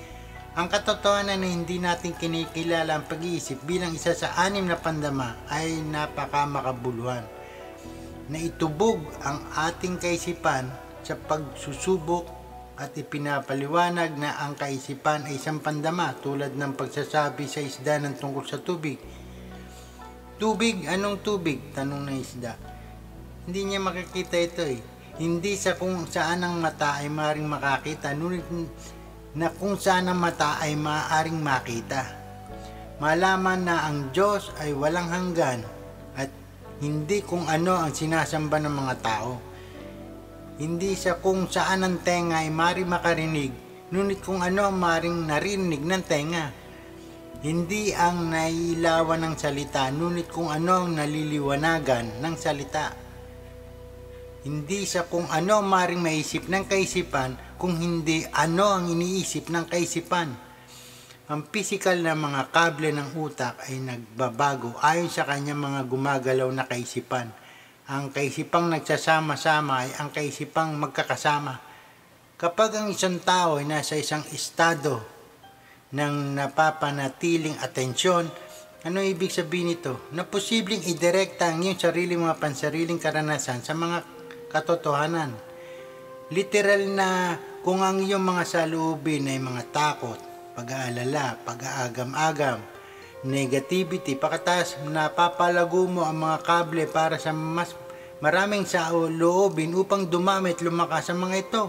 Ang katotohanan na hindi natin kinikilala ang pag-iisip bilang isa sa 6 na pandama ay napakamakabuluhan. Na itubog ang ating kaisipan sa pagsusubok at ipinapaliwanag na ang kaisipan ay isang pandama tulad ng pagsasabi sa isda ng tungkol sa tubig. Tubig? Anong tubig? Tanong ng isda. Hindi niya makikita ito eh. Hindi sa kung saan ang mata ay maaaring makakita, ngunit na kung saan ang mata ay maaaring makita. Malaman na ang Diyos ay walang hanggan at hindi kung ano ang sinasamba ng mga tao. Hindi sa kung saan ang tenga ay maring makarinig, ngunit kung ano ang maring narinig ng tenga. Hindi ang nailawan ng salita, ngunit kung ano ang naliliwanagan ng salita. Hindi sa kung ano ang maring maisip ng kaisipan, kung hindi ano ang iniisip ng kaisipan. Ang pisikal na mga kable ng utak ay nagbabago ayon sa kanyang mga gumagalaw na kaisipan. Ang kaisipang nagsasama-sama ay ang kaisipang magkakasama. Kapag ang isang tao ay nasa isang estado ng napapanatiling atensyon, ano ibig sabihin nito? Na posibleng idirekta ang iyong sariling mga pansariling karanasan sa mga katotohanan. Literal na kung ang iyong mga saloobin ay mga takot, pag-aalala, pag-aagam-agam, negativity, pagkatas napapalago mo ang mga kable para sa mas maraming loobin upang dumami at lumakas ang mga ito.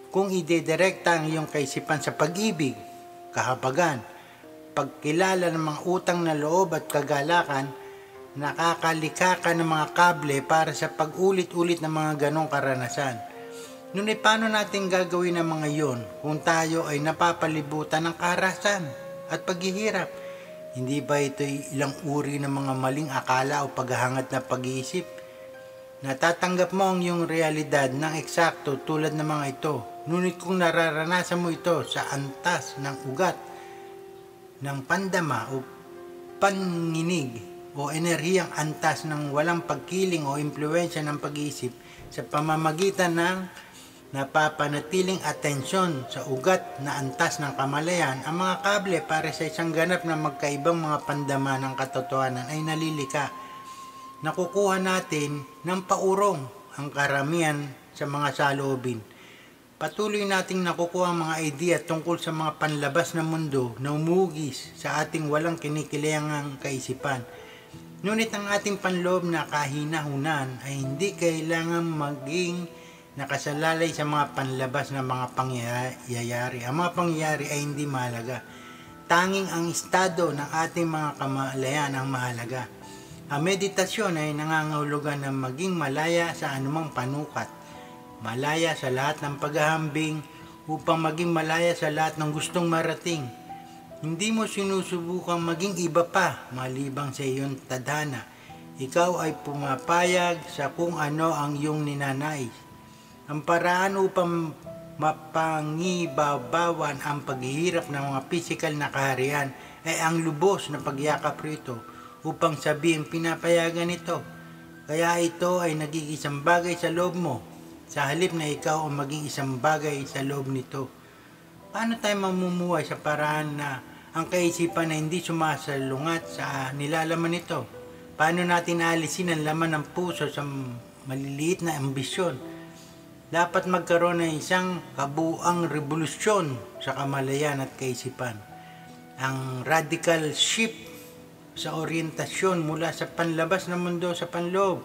Kung idedirekta ang iyong kaisipan sa pag-ibig, kahabagan, pagkilala ng mga utang na loob at kagalakan, nakakalika ka ng mga kable para sa pag-ulit-ulit ng mga ganong karanasan. Ngunit paano natin gagawin ang mga yon kung tayo ay napapalibutan ng karahasan at paghihirap? Hindi ba ito ilang uri ng mga maling akala o paghahangad na pag-iisip? Natatanggap mo ang iyong realidad ng eksakto tulad ng mga ito. Ngunit kung nararanasan mo ito sa antas ng ugat, ng pandama o panginig o enerhiyang antas ng walang pagkiling o impluensya ng pag-iisip sa pamamagitan ng napapanatiling atensyon sa ugat na antas ng kamalayan, ang mga kable para sa isang ganap na magkaibang mga pandama ng katotohanan ay nalilika. Nakukuha natin ng paurong ang karamihan sa mga saloobin. Patuloy nating nakukuha ang mga idea tungkol sa mga panlabas na mundo na umugis sa ating walang kinikilayangang kaisipan. Ngunit ang ating panloob na kahinahunan ay hindi kailangan maging nakasalalay sa mga panlabas na mga pangyayari. Ang mga pangyayari ay hindi mahalaga. Tanging ang estado ng ating mga kamalayan ang mahalaga. Ang meditasyon ay nangangahulugan na maging malaya sa anumang panukat, malaya sa lahat ng paghahambing upang maging malaya sa lahat ng gustong marating. Hindi mo sinusubukang maging iba pa malibang sa iyong tadhana. Ikaw ay pumapayag sa kung ano ang iyong ninanais. Ang paraan upang mapangibabawan ang paghihirap ng mga pisikal na kaharian ay ang lubos na pagyakap rito upang sabihin pinapayagan ito. Kaya ito ay nagiging isang bagay sa loob mo, sa halip na ikaw ang maging isang bagay sa loob nito. Paano tayo mamumuhay sa paraan na ang kaisipan na hindi sumasalungat sa nilalaman nito? Paano natin aalisin ang laman ng puso sa maliliit na ambisyon? Dapat magkaroon ng isang kabuang revolusyon sa kamalayan at kaisipan. Ang radical shift sa orientasyon mula sa panlabas ng mundo sa panloob.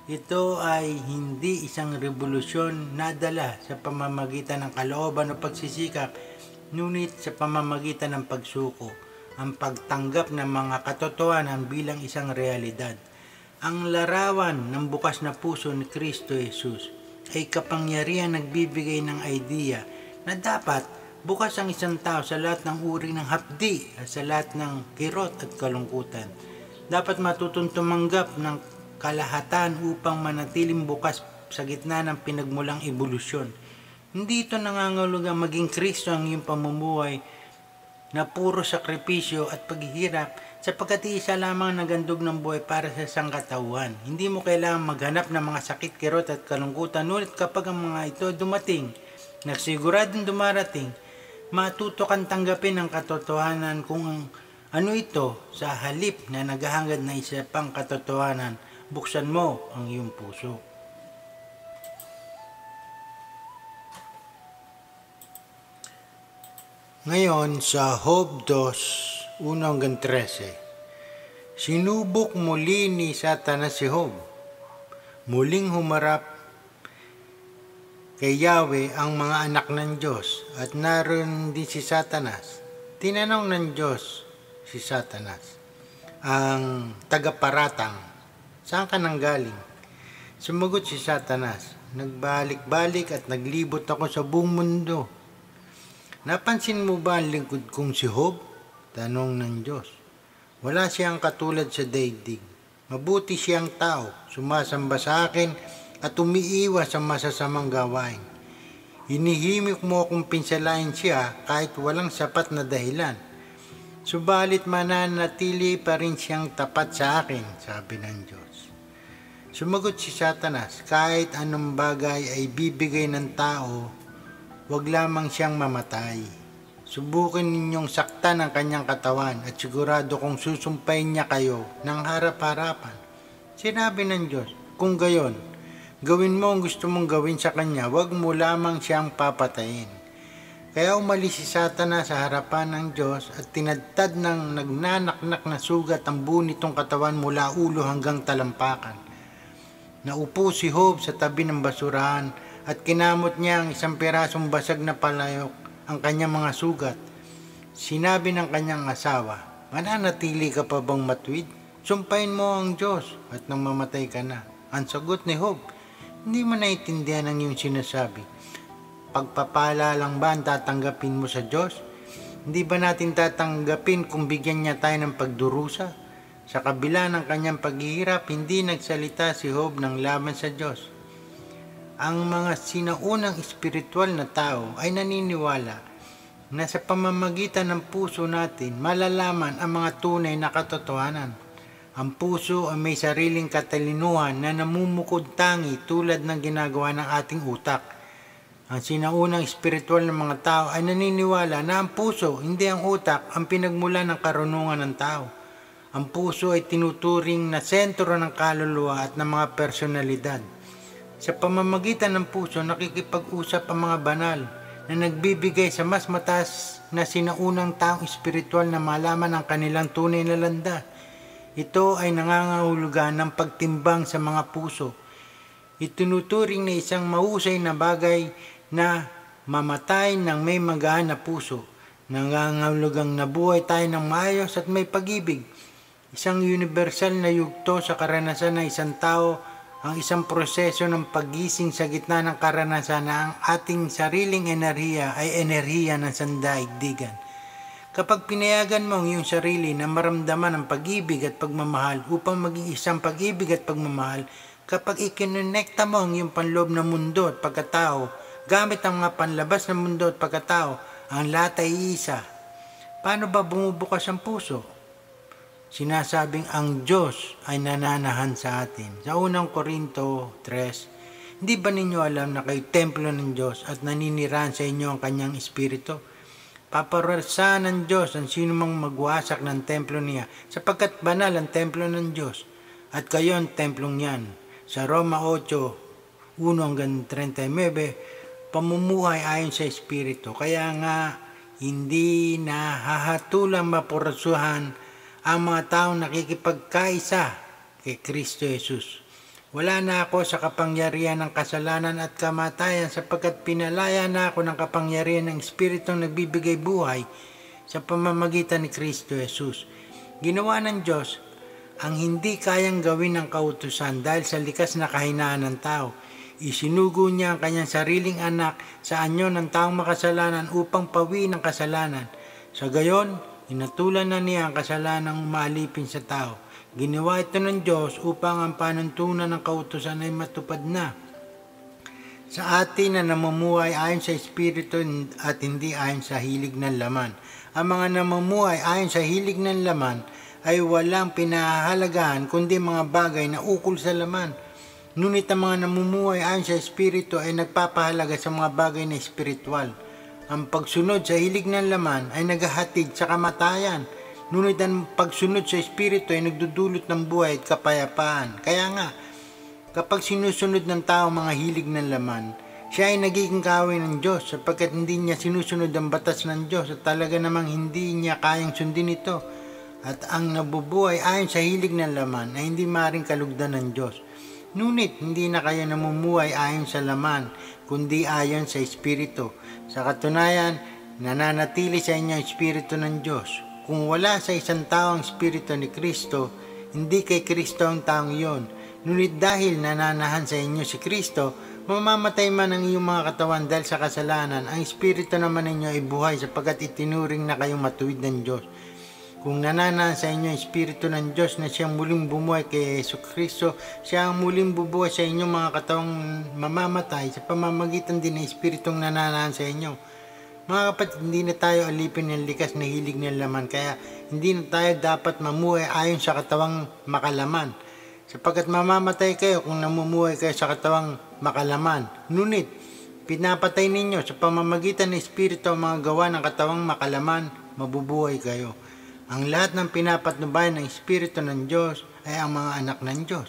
Ito ay hindi isang revolusyon na dala sa pamamagitan ng kalooban o pagsisikap, ngunit sa pamamagitan ng pagsuko, ang pagtanggap ng mga katotohanan bilang isang realidad. Ang larawan ng bukas na puso ni Kristo Jesus ay kapangyarihan nagbibigay ng idea na dapat bukas ang isang tao sa lahat ng uri ng hapdi at sa lahat ng kirot at kalungkutan. Dapat matutong tumanggap ng kalahatan upang manatiling bukas sa gitna ng pinagmulang ebolusyon. Hindi ito nangangahulugang maging Kristo ang iyong pamumuhay na puro sakripisyo at paghihirap sapagkat isa lamang nagandog ng buhay para sa sangkatauhan. Hindi mo kailangang maghanap ng mga sakit, kirot at kalungkutan. Ngunit kapag ang mga ito dumating, nagsiguradong dumarating, matuto kang tanggapin ang katotohanan kung ano ito sa halip na naghahangad na isa pang katotohanan. Buksan mo ang iyong puso. Ngayon sa Job 2, 1-13, sinubok muli ni Satanas si Job. Muling humarap kay Yahweh ang mga anak ng Diyos at naroon din si Satanas. Tinanong ng Diyos si Satanas, ang tagaparatang, Saan ka nanggaling? Sumagot si Satanas, nagbalik-balik at naglibot ako sa buong mundo. Napansin mo ba ang lingkod kong si Job? Tanong ng Diyos. Wala siyang katulad sa daigdig. Mabuti siyang tao, sumasamba sa akin at umiiwas sa masasamang gawain. Hinihimik mo akong pinsalain siya kahit walang sapat na dahilan. Subalit mananatili pa rin siyang tapat sa akin, sabi ng Diyos. Sumagot si Satanas, kahit anong bagay ay bibigay ng tao, wag lamang siyang mamatay. Subukin ninyong saktan ang kanyang katawan at sigurado kong susumpain niya kayo ng harap-harapan. Sinabi ng Diyos, kung gayon, gawin mo ang gusto mong gawin sa kanya, wag mo lamang siyang papatayin. Kaya umalis si Satanas sa harapan ng Diyos at tinadtad ng nagnanaknak na sugat ang buo nitong katawan mula ulo hanggang talampakan. Naupo si Job sa tabi ng basurahan at kinamot niya ang isang pirasong basag na palayok ang kanyang mga sugat. Sinabi ng kanyang asawa, mananatili ka pa bang matwid? Sumpain mo ang Diyos at nang mamatay ka na. Ang sagot ni Job, hindi mo naiintindihan ang iyong sinasabi. Pagpapala lang ba ang tatanggapin mo sa Diyos? Hindi ba natin tatanggapin kung bigyan niya tayo ng pagdurusa? Sa kabila ng kanyang paghihirap, hindi nagsalita si Job ng laban sa Diyos. Ang mga sinaunang espiritual na tao ay naniniwala na sa pamamagitan ng puso natin malalaman ang mga tunay na katotohanan. Ang puso ay may sariling katalinuhan na namumukod tangi tulad ng ginagawa ng ating utak. Ang sinaunang espiritual ng mga tao ay naniniwala na ang puso, hindi ang utak, ang pinagmula ng karunungan ng tao. Ang puso ay tinuturing na sentro ng kaluluwa at ng mga personalidad. Sa pamamagitan ng puso, nakikipag-usap ang mga banal na nagbibigay sa mas mataas na sinaunang taong espiritual na malaman ang kanilang tunay na landas. Ito ay nangangahulugan ng pagtimbang sa mga puso. Itinuturing na isang mahusay na bagay na mamatay ng may magaan na puso. Nangangahulugang nabuhay tayo ng maayos at may pag-ibig. Isang universal na yugto sa karanasan ng isang tao, ang isang proseso ng paggising sa gitna ng karanasan na ang ating sariling enerhiya ay enerhiya ng sandaigdigan. Kapag pinayagan mo ang iyong sarili na maramdaman ang pag-ibig at pagmamahal upang maging isang pag-ibig at pagmamahal, kapag ikinonekta mo ang iyong panloob na mundo at pagkatao, gamit ang mga panlabas na mundo at pagkatao, ang lahat ay iisa. Paano ba bumubukas ang puso? Sinasabing ang Diyos ay nananahan sa atin. Sa unang Korinto 3, hindi ba ninyo alam na kayo templo ng Diyos at naninirahan sa inyo ang kanyang espiritu? Paparasahan ng Diyos ang sino mang magwasak ng templo niya, sapagkat banal ang templo ng Diyos, at kayo ang templong yan. Sa Roma 8, 1-39, pamumuhay ayon sa espiritu. Kaya nga, hindi nahahatulang mapurasuhan ang mga taong nakikipagkaisa kay Kristo Jesus. Wala na ako sa kapangyarihan ng kasalanan at kamatayan sapagkat pinalaya na ako ng kapangyarihan ng Espiritong nagbibigay buhay sa pamamagitan ni Kristo Jesus. Ginawa ng Diyos ang hindi kayang gawin ng kautusan dahil sa likas na kahinaan ng tao. Isinugo niya ang kanyang sariling anak sa anyo ng taong makasalanan upang pawiin ang kasalanan. Sa gayon, inatulan na niya ang kasalanang umaalipin sa tao. Ginawa ito ng Diyos upang ang panuntunan ng kautusan ay matupad na sa atin na namumuhay ayon sa Espiritu at hindi ayon sa hilig ng laman. Ang mga namumuhay ayon sa hilig ng laman ay walang pinahahalagahan kundi mga bagay na ukol sa laman. Ngunit ang mga namumuhay ayon sa Espiritu ay nagpapahalaga sa mga bagay na espiritual. Ang pagsunod sa hilig ng laman ay naghahatid sa kamatayan, ngunit ang pagsunod sa Espiritu ay nagdudulot ng buhay at kapayapaan. Kaya nga, kapag sinusunod ng tao mga hilig ng laman, siya ay nagiging kaaway ng Diyos sapagkat hindi niya sinusunod ang batas ng Diyos at talaga namang hindi niya kayang sundin ito. At ang nabubuhay ayon sa hilig ng laman ay hindi maaaring kalugdan ng Diyos. Ngunit hindi na kayo namumuhay ayon sa laman, kundi ayon sa Espiritu. Sa katunayan, nananatili sa inyo ang Espiritu ng Diyos. Kung wala sa isang tao ang Espiritu ni Kristo, hindi kay Kristo ang taong iyon. Ngunit dahil nananahan sa inyo si Kristo, mamamatay man ang iyong mga katawan dahil sa kasalanan, ang Espiritu naman ninyo ay buhay sapagkat itinuring na kayong matuwid ng Diyos. Kung nananahan sa inyo ang Espiritu ng Diyos na siyang muling bumuhay kay Yesu Kristo, siya ang muling bubuhay sa inyong mga katawang mamamatay sa pamamagitan din ng Espiritong nananahan sa inyo. Mga kapatid, hindi na tayo alipin ng likas na hilig ng laman, kaya hindi na tayo dapat mamuhay ayon sa katawang makalaman. Sapagkat mamamatay kayo kung namumuhay kayo sa katawang makalaman. Ngunit, pinapatay ninyo sa pamamagitan ng Espiritu ang mga gawa ng katawang makalaman, mabubuhay kayo. Ang lahat ng pinapatnubayan ng Espiritu ng Diyos ay ang mga anak ng Diyos.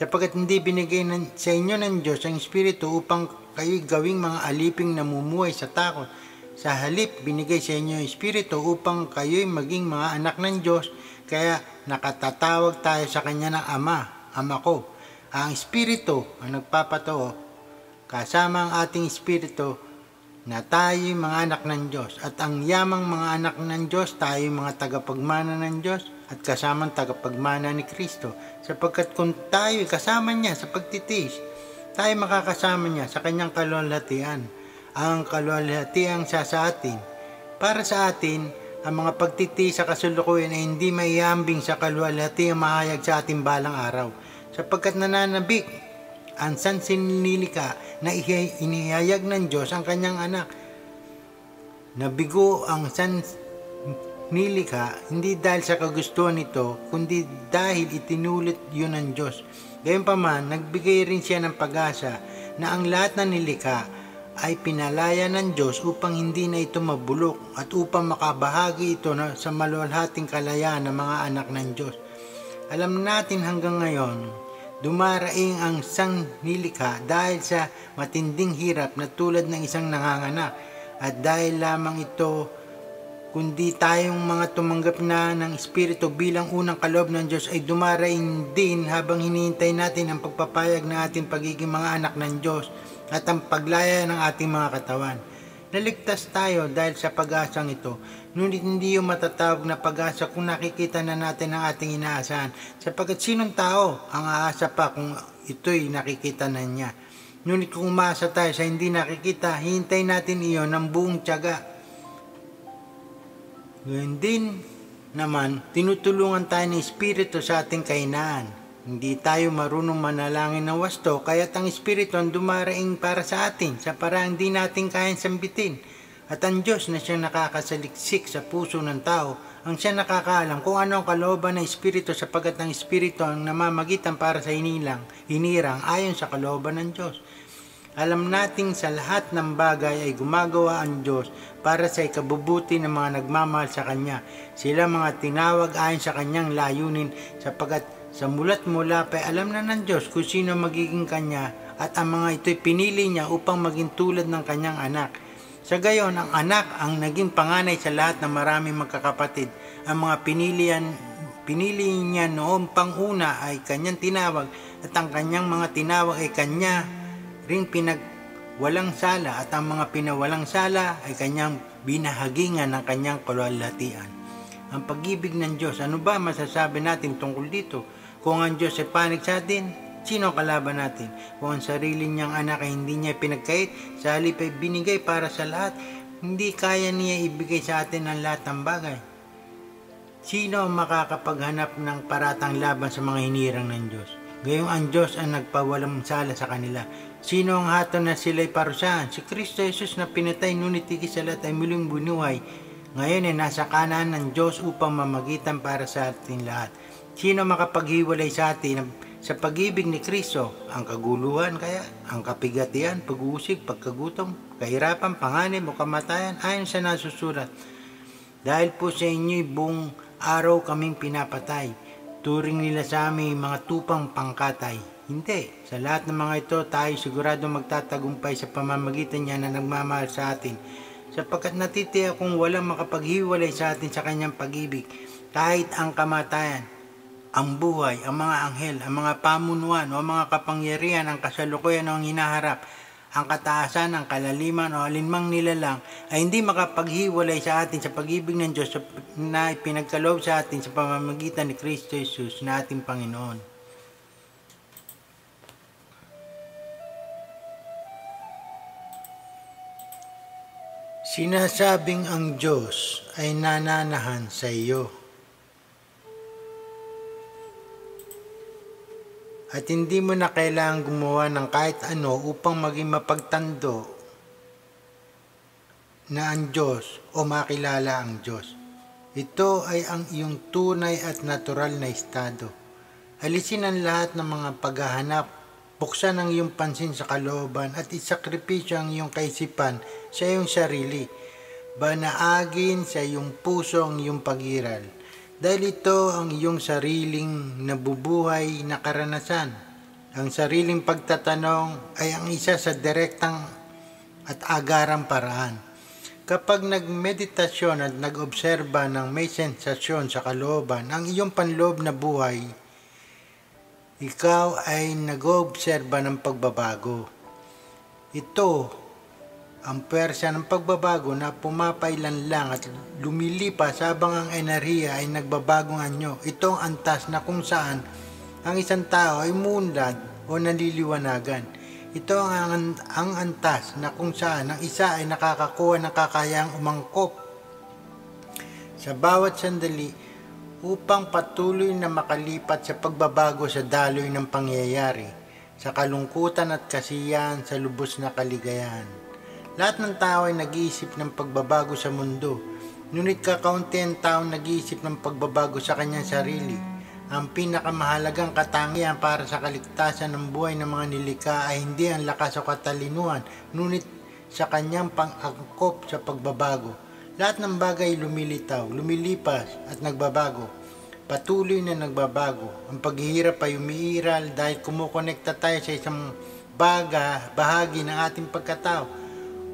Sapagkat hindi binigay sa inyo ng Diyos ang Espiritu upang kayo'y gawing mga aliping namumuhay sa takot. Sa halip, binigay sa inyo ang Espiritu upang kayo'y maging mga anak ng Diyos, kaya nakatatawag tayo sa Kanya ng Ama, Ama ko. Ang Espiritu ang nagpapatao, kasama ang ating Espiritu, na tayo'y mga anak ng Diyos. At ang yamang mga anak ng Diyos, tayo'y mga tagapagmana ng Diyos at kasamang tagapagmana ni Kristo. Sapagkat kung tayo'y kasama niya sa pagtitiis, tayo makakasama niya sa kanyang kaluwalhatian. Ang kaluwalhatian siya sa atin. Para sa atin, ang mga pagtitiis sa kasulukuyan ay hindi maihambing sa kaluwalhatian mahayag sa ating balang araw. Sapagkat nananabik ang sansinilika na inihayag ng Diyos ang kanyang anak. Nabigo ang sansinilika hindi dahil sa kagustuhan nito, kundi dahil itinulit yun ng Diyos. Gayunpaman, nagbigay rin siya ng pag-asa na ang lahat ng nilikha ay pinalaya ng Diyos upang hindi na ito mabulok at upang makabahagi ito sa maluwalhating kalayaan ng mga anak ng Diyos. Alam natin hanggang ngayon, dumaraing ang isang nilikha dahil sa matinding hirap na tulad ng isang nanganganak. At dahil lamang ito, kundi tayong mga tumanggap na ng Espiritu bilang unang kaloob ng Diyos ay dumaraing din habang hinihintay natin ang pagpapayag ng ating pagiging mga anak ng Diyos at ang paglaya ng ating mga katawan. Naligtas tayo dahil sa pag-asang ito, ngunit hindi yung matatawag na pag-asa kung nakikita na natin ang ating inaasahan, sapagkat sinong tao ang aasa pa kung ito'y nakikita na niya. Ngunit kung umaasa tayo sa hindi nakikita, hintay natin iyon ng buong tiyaga. Ngayon din naman, tinutulungan tayo ng Espiritu sa ating kahinaan. Hindi tayo marunong manalangin ng wasto, kaya't ang Espiritu ang dumaraing para sa atin sa parang di natin kayang sambitin. At ang Diyos na siyang nakakasaliksik sa puso ng tao, ang siyang nakakaalam kung ano ang kalooban ng Espiritu sapagkat ang Espiritu ang namamagitan para sa hinirang ayon sa kalooban ng Diyos. Alam nating sa lahat ng bagay ay gumagawa ang Diyos para sa ikabubuti ng mga nagmamahal sa Kanya. Sila mga tinawag ayon sa Kanyang layunin sapagkat sa mulat mula pa alam na ng Diyos kung sino magiging Kanya at ang mga ito'y pinili Niya upang maging tulad ng Kanyang anak. Sa gayon, ang anak ang naging panganay sa lahat ng maraming magkakapatid. Ang mga pinili Niya noong panguna ay Kanyang tinawag at ang Kanyang mga tinawag ay Kanya ring pinagwalang sala at ang mga pinawalang sala ay Kanyang binahagingan ng Kanyang kaluwalhatian. Ang pag-ibig ng Diyos, ano ba masasabi natin tungkol dito? Kung ang Diyos ay panig sa atin, sino ang kalaban natin? Kung ang sarili niyang anak ay hindi niya pinagkait, sa halip ay binigay para sa lahat, hindi kaya niya ibigay sa atin ang lahat ng bagay. Sino ang makakapaghanap ng paratang laban sa mga hinirang ng Diyos? Gayong ang Diyos ang nagpawalang sala sa kanila. Sino ang hatol na sila'y parusahan? Si Kristo Jesus na pinatay ngunit higit sa lahat ay muling bunuhay. Ngayon ay nasa kanan ng Diyos upang mamagitan para sa ating lahat. Sino makapaghiwalay sa atin sa pag-ibig ni Kristo? Ang kaguluhan kaya, ang kapigatian, pag-uusig, pagkagutom, kahirapan, panganib o kamatayan ayon sa nasusulat. Dahil po sa inyo'y buong araw kaming pinapatay, turing nila sa amin mga tupang pangkatay. Hindi, sa lahat ng mga ito tayo sigurado magtatagumpay sa pamamagitan niya na nagmamahal sa atin. Sapagkat natitiyak kung walang makapaghiwalay sa atin sa kanyang pag-ibig, kahit ang kamatayan, ang buhay, ang mga anghel, ang mga pamunuan o ang mga kapangyarihan, ang kasalukuyan o ang hinaharap, ang kataasan, ang kalaliman o alinmang nilalang ay hindi makapaghiwalay sa atin sa pag-ibig ng Diyos na ipinagkaloob sa atin sa pamamagitan ni Kristo Jesus na ating Panginoon. Sinasabing ang Diyos ay nananahan sa iyo. At hindi mo na kailangang gumawa ng kahit ano upang maging mapagtando na ang Diyos o makilala ang Diyos. Ito ay ang iyong tunay at natural na estado. Alisin ang lahat ng mga paghahanap, buksan ang iyong pansin sa kalooban at isakripisyo ang iyong kaisipan sa iyong sarili. Banaagin sa iyong puso ang iyong pag-iral. Dahil ito ang iyong sariling nabubuhay na karanasan. Ang sariling pagtatanong ay ang isa sa direktang at agarang paraan. Kapag nagmeditasyon at nag-obserba ng may sensasyon sa kalooban, ang iyong panloob na buhay, ikaw ay nag-obserba ng pagbabago. Ito ang pwersa ng pagbabago na pumapailan lang at lumilipas habang ang enerhiya ay nagbabagong anyo. Ito ang antas na kung saan ang isang tao ay muunlad o naliliwanagan. Ito ang antas na kung saan ang isa ay nakakakuha ng kakayahang umangkop sa bawat sandali upang patuloy na makalipat sa pagbabago sa daloy ng pangyayari, sa kalungkutan at kasiyahan sa lubos na kaligayahan. Lahat ng tao ay nag-iisip ng pagbabago sa mundo, ngunit kakaunti ang taong nag-iisip ng pagbabago sa kanyang sarili. Ang pinakamahalagang katangian para sa kaligtasan ng buhay ng mga nilikha ay hindi ang lakas o katalinuhan, ngunit sa kanyang pang-angkop sa pagbabago. Lahat ng bagay lumilitaw, lumilipas at nagbabago. Patuloy na nagbabago. Ang paghihirap ay umiiral dahil kumukonekta tayo sa isang bahagi ng ating pagkatao.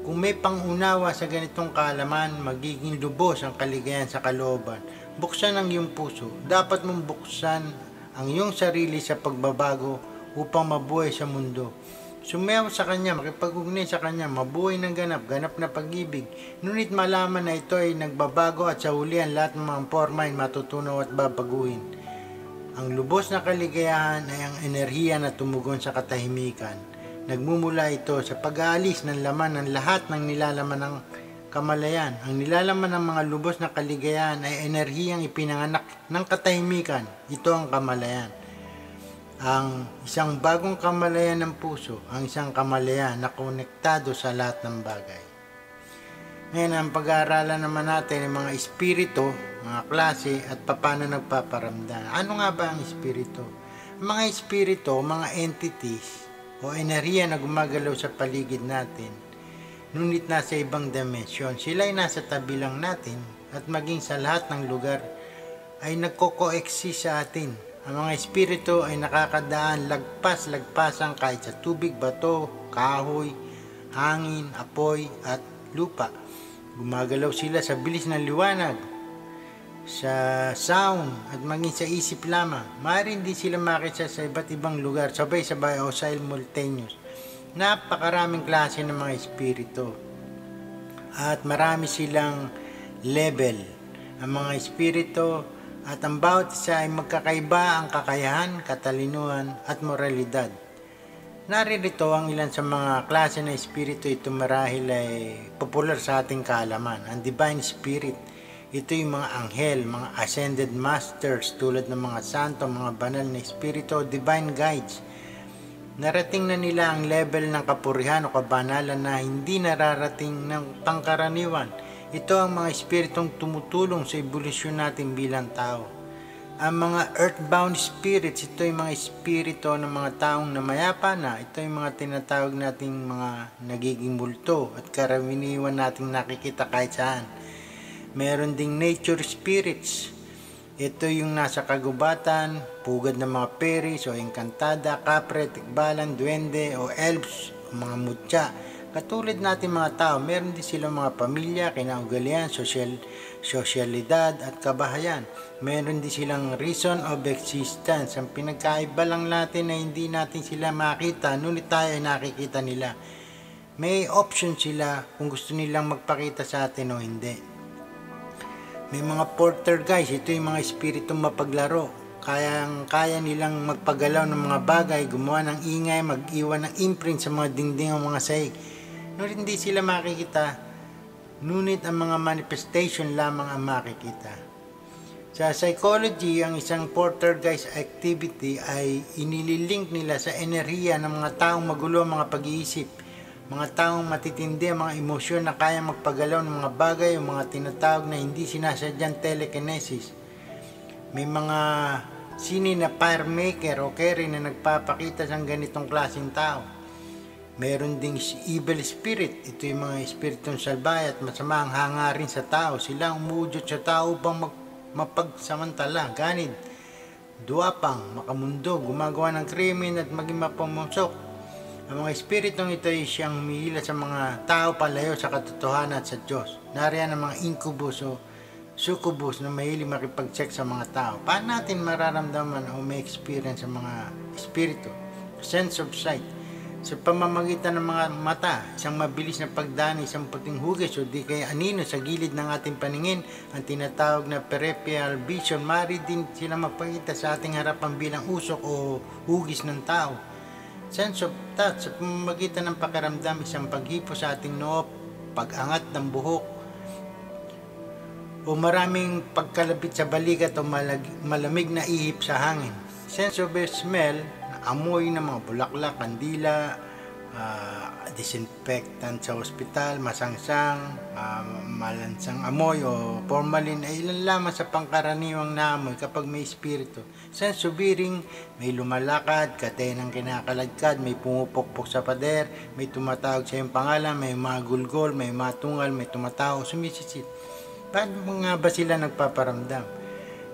Kung may pangunawa sa ganitong kaalaman, magiging lubos ang kaligayahan sa kalooban. Buksan ang iyong puso. Dapat mong buksan ang iyong sarili sa pagbabago upang mabuhay sa mundo. Sumayaw sa Kanya, makipag-ugnay sa Kanya, mabuhay ng ganap na pag-ibig. Ngunit malaman na ito ay nagbabago at sa huli ang lahat ng mga forma ay matutunaw at babaguhin. Ang lubos na kaligayahan ay ang enerhiya na tumugon sa katahimikan. Nagmumula ito sa pag-aalis ng laman ng lahat ng nilalaman ng kamalayan. Ang nilalaman ng mga lubos na kaligayahan ay enerhiyang ipinanganak ng katahimikan. Ito ang kamalayan. Ang isang bagong kamalayan ng puso, ang isang kamalayan na konektado sa lahat ng bagay. Ngayon, ang pag-aaralan naman natin ay mga espiritu, mga klase at paano nagpaparamdam. Ano nga ba ang espiritu? Mga espiritu, mga entities, o enerhiya na gumagalaw sa paligid natin, ngunit nasa ibang dimensyon. Sila ay nasa tabi lang natin at maging sa lahat ng lugar ay nagko-coexist sa atin. Ang mga espiritu ay nakakadaan lagpas-lagpasan kahit sa tubig, bato, kahoy, hangin, apoy at lupa. Gumagalaw sila sa bilis ng liwanag, sa sound at maging sa isip lamang. Maaaring din sila makita sa iba't ibang lugar, sabay-sabay o simultaneous. Napakaraming klase ng mga espiritu. At marami silang level. Ang mga espiritu at ang bawat isa ay magkakaiba ang kakayahan, katalinuhan at moralidad. Naririto ang ilan sa mga klase ng espiritu. Ito marahil ay popular sa ating kaalaman. Ang divine spirit. Ito yung mga anghel, mga ascended masters tulad ng mga santo, mga banal na espiritu, divine guides. Narating na nila ang level ng kapurihan o kabanalan na hindi nararating ng pangkaraniwan. Ito ang mga espiritong tumutulong sa evolusyon natin bilang tao. Ang mga earthbound spirits, ito yung mga espiritu ng mga taong namayapa na. Ito yung mga tinatawag nating mga nagiging multo at karaniwan nating nakikita kahit saan. Meron ding nature spirits. Ito yung nasa kagubatan, pugad ng mga fairies o engkantada, kapre, tikbalan, duwende o elves o mga mutya. Katulad natin mga tao, meron din silang mga pamilya, kinaugalian, sosyalidad at kabahayan. Meron din silang reason of existence. Ang pinagkaiba lang natin na hindi natin sila makita, ngunit tayo ay nakikita nila. May option sila kung gusto nilang magpakita sa atin o hindi. May mga porter guys, ito yung mga espiritong mapaglaro. Kaya nilang magpagalaw ng mga bagay, gumawa ng ingay, mag-iwan ng imprint sa mga dingding o mga sahig. Ngunit hindi sila makikita, ngunit ang mga manifestation lamang ang makikita. Sa psychology, ang isang porter guys activity ay inililink nila sa enerhiya ng mga taong magulo ang mga pag-iisip, mga taong matitindi ang mga emosyon na kaya magpagalaw ng mga bagay o mga tinatawag na hindi sinasadyang telekinesis. May mga sini na fire maker o carry na nagpapakita sa ganitong klaseng tao. Meron ding evil spirit. Ito yung mga espiritong salbay at masama ang hangarin sa tao. Sila ang umudyot sa tao upang mapagsamantala, ganid, duwapang, makamundo, gumagawa ng krimen at maging mapamusok. Ang mga espiritong ito ay siyang humihila sa mga tao palayo sa katotohanan at sa Diyos. Nariyan ang mga incubus o succubus na mahilig makipag-check sa mga tao. Paano natin mararamdaman o may experience sa mga espiritu? Sense of sight. Sa pamamagitan ng mga mata, isang mabilis na pagdaan, isang puting hugis o di kaya anino sa gilid ng ating paningin, ang tinatawag na peripheral vision, maaari din sila mapakita sa ating harapan bilang usok o hugis ng tao. Sense of touch, sa pamamagitan ng pakiramdam, isang paghipo sa ating noo, pag-angat ng buhok, o maraming pagkalapit sa balikat o malamig na ihip sa hangin. Sense of smell, amoy ng mga bulaklak, kandila, disinfectant sa ospital, masangsang, malansang amoy o formalin ay ilan lamang sa pangkaraniwang naamoy kapag may espiritu. Sense of hearing, may lumalakad, katenang kinakaladkad, may pumupukpok sa pader, may tumatawag sa iyong pangalan, may magulgol, may matungal, may tumatao, sumisisit. Paano nga ba sila nagpaparamdam?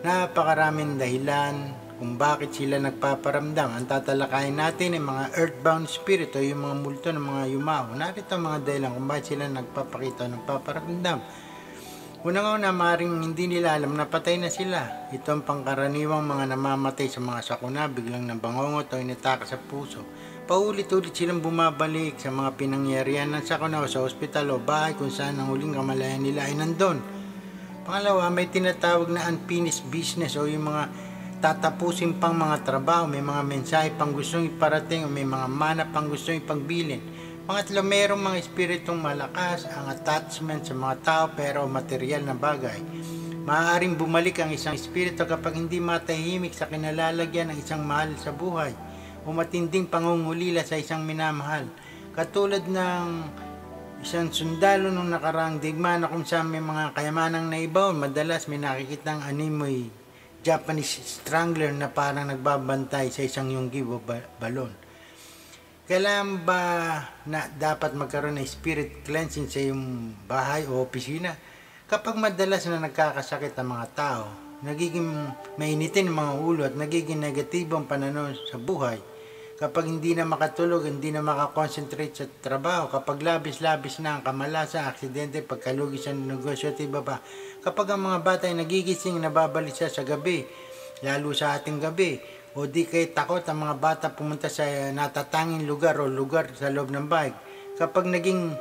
Napakaraming dahilan kung bakit sila nagpaparamdam. Ang tatalakayin natin ay mga earthbound spirit o yung mga multo ng mga yumao. Narito ang mga dahilan kung bakit sila nagpapakita o nagpaparamdam. Unang-una, maaaring hindi nila alam na patay na sila. Ito ang pangkaraniwang mga namamatay sa mga sakuna, biglang nabangongot o inatake sa puso. Paulit-ulit silang bumabalik sa mga pinangyarihan ng sakuna o sa ospital o bahay kung saan ang huling kamalayan nila ay nandun. Pangalawa, may tinatawag na unfinished business o yung mga tatapusin pang mga trabaho, may mga mensahe pang gustong iparating o may mga mana pang gustong ipagbilin. Pangatlo, mayroong mga espiritong malakas ang attachment sa mga tao pero material na bagay. Maaaring bumalik ang isang espiritu kapag hindi matahimik sa kinalalagyan ng isang mahal sa buhay o matinding pangungulila sa isang minamahal. Katulad ng isang sundalo nung nakaraang digma na kung saan may mga kayamanang naibaw, madalas may nakikitang animoy Japanese strangler na parang nagbabantay sa isang yunggi o balon. Kailan ba na dapat magkaroon ng spirit cleansing sa iyong bahay o opisina? Kapag madalas na nagkakasakit ang mga tao, nagiging mainitin ang mga ulo at nagiging negatibo ang pananaw sa buhay. Kapag hindi na makatulog, hindi na makakonsentrate sa trabaho, kapag labis-labis na ang kamalasa, aksidente, pagkalugi sa negosyo at iba pa. Kapag ang mga bata ay nagigising, nababalisa sa gabi, lalo sa ating gabi, o di kay takot ang mga bata pumunta sa natatanging lugar o lugar sa loob ng bahay. Kapag naging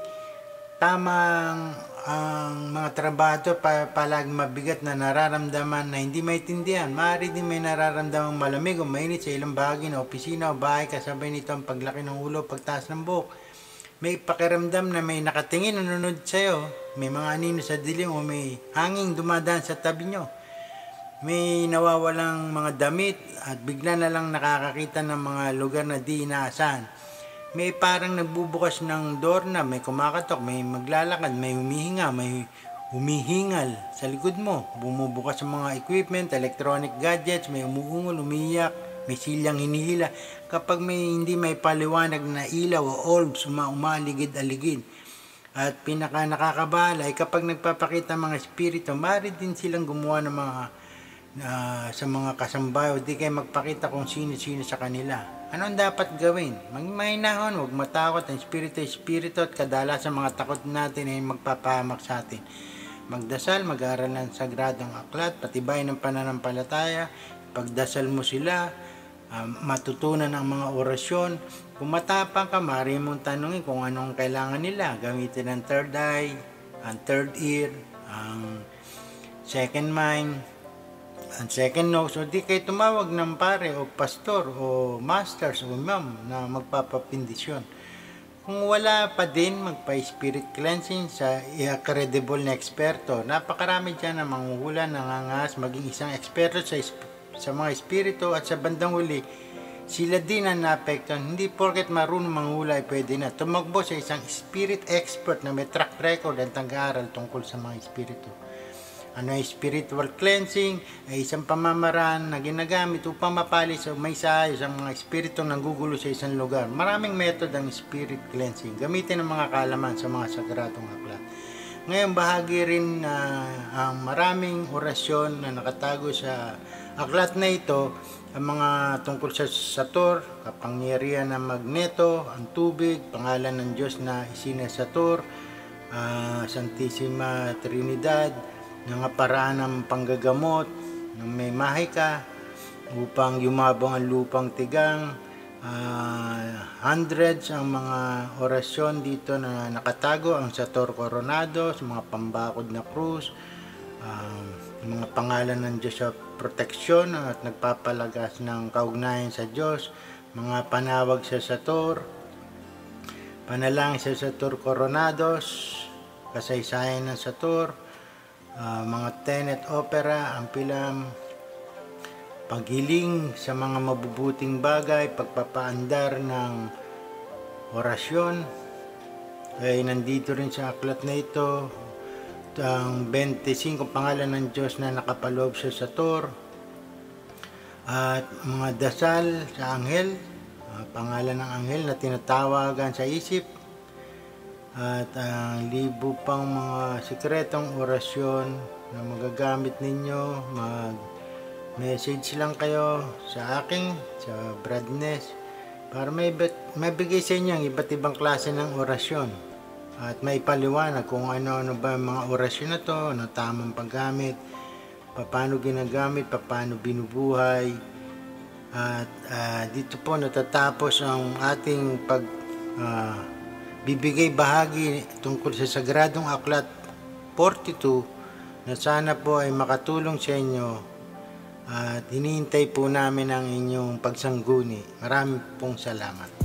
tamang ang mga trabaho palaging mabigat na nararamdaman na hindi maintindihan, maaari din may nararamdamang malamig o mainit sa ilang bahagi ng opisina o bahay kasabay nito ang paglaki ng ulo, pagtaas ng buhok. May pakiramdam na may nakatingin o nunod sa iyo, may mga anino sa dilim o may hanging dumadaan sa tabi nyo. May nawawalang mga damit at bigla na lang nakakakita ng mga lugar na di inaasahan. May parang nagbubukas ng door na may kumakatok, may maglalakad, may humihinga, may humihingal sa likod mo. Bumubukas ang mga equipment, electronic gadgets, may umuungol, umiiyak, may silyang hinihila. Kapag may hindi may paliwanag na ilaw o orbs, umaligid-aligid. At pinaka nakakabahala ay kapag nagpapakita mga espiritu, maaari din silang gumawa ng mga sa mga kasambahay o di kayo magpakita kung sino-sino sa kanila. Ano ang dapat gawin? Magmahinahon, huwag matakot. Ang espiritu at kadalasan mga takot natin ay magpapahamak sa atin. Magdasal, mag-aaral ng sagradong aklat, patibay ng pananampalataya, pagdasal mo sila, matutunan ang mga orasyon. Kung matapang ka, maaari mong tanungin kung anong kailangan nila. Gamitin ang third eye, ang third ear, ang second mind, ang second nose. O di kayo tumawag ng pare o pastor o masters o ma'am na magpapapindisyon. Kung wala pa din, magpa-spirit cleansing sa credible na eksperto. Napakarami dyan na manghuhula, nangangas, maging isang eksperto sa mga espiritu, at sa bandang huli, sila din ang naapektuhan. Hindi porket marunong manghula ay pwede na. Tumakbo sa isang spirit expert na may track record at nag-aaral tungkol sa mga espiritu. Ano ay spiritual cleansing? Ay isang pamamaraan na ginagamit upang mapali sa may saayos ang mga espiritong nanggugulo sa isang lugar. Maraming method ang spirit cleansing. Gamitin ang mga kaalaman sa mga sagradong aklat. Ngayon, bahagi rin ang maraming orasyon na nakatago sa aklat na ito, ang mga tungkol sa Sator, kapangyarihan ng magneto, ang tubig, pangalan ng Diyos na Isinasator, Santissima Trinidad, ng paraan ng panggagamot ng may mahika upang yumabong ang lupang tigang. Hundreds ang mga orasyon dito na nakatago, ang Sator Coronado, sa mga pambakod na krus, mga pangalan ng Diyos sa proteksyon at nagpapalagas ng kaugnayan sa Diyos, mga panawag sa Sator, panalangin sa Sator Coronados, kasaysayan ng Sator, mga tenet opera, ang pilam, paghiling sa mga mabubuting bagay, pagpapaandar ng orasyon. Ay nandito rin sa aklat na ito ang 25 pangalan ng Diyos na nakapaloob sa Sator, at mga dasal sa anghel, pangalan ng anghel na tinatawagan sa isip, at ang libo pang mga sikretong orasyon na magagamit ninyo. Mag-message lang kayo sa akin, sa Bradness, para mabigay sa inyo ang iba't ibang klase ng orasyon at may paliwanag kung ano-ano ba mga orasyon na to, ano tamang paggamit, paano ginagamit, paano binubuhay. At dito po natatapos ang ating bibigay bahagi tungkol sa Sagradong Aklat 42 na sana po ay makatulong sa inyo, at hinihintay po namin ang inyong pagsangguni. Maraming pong salamat.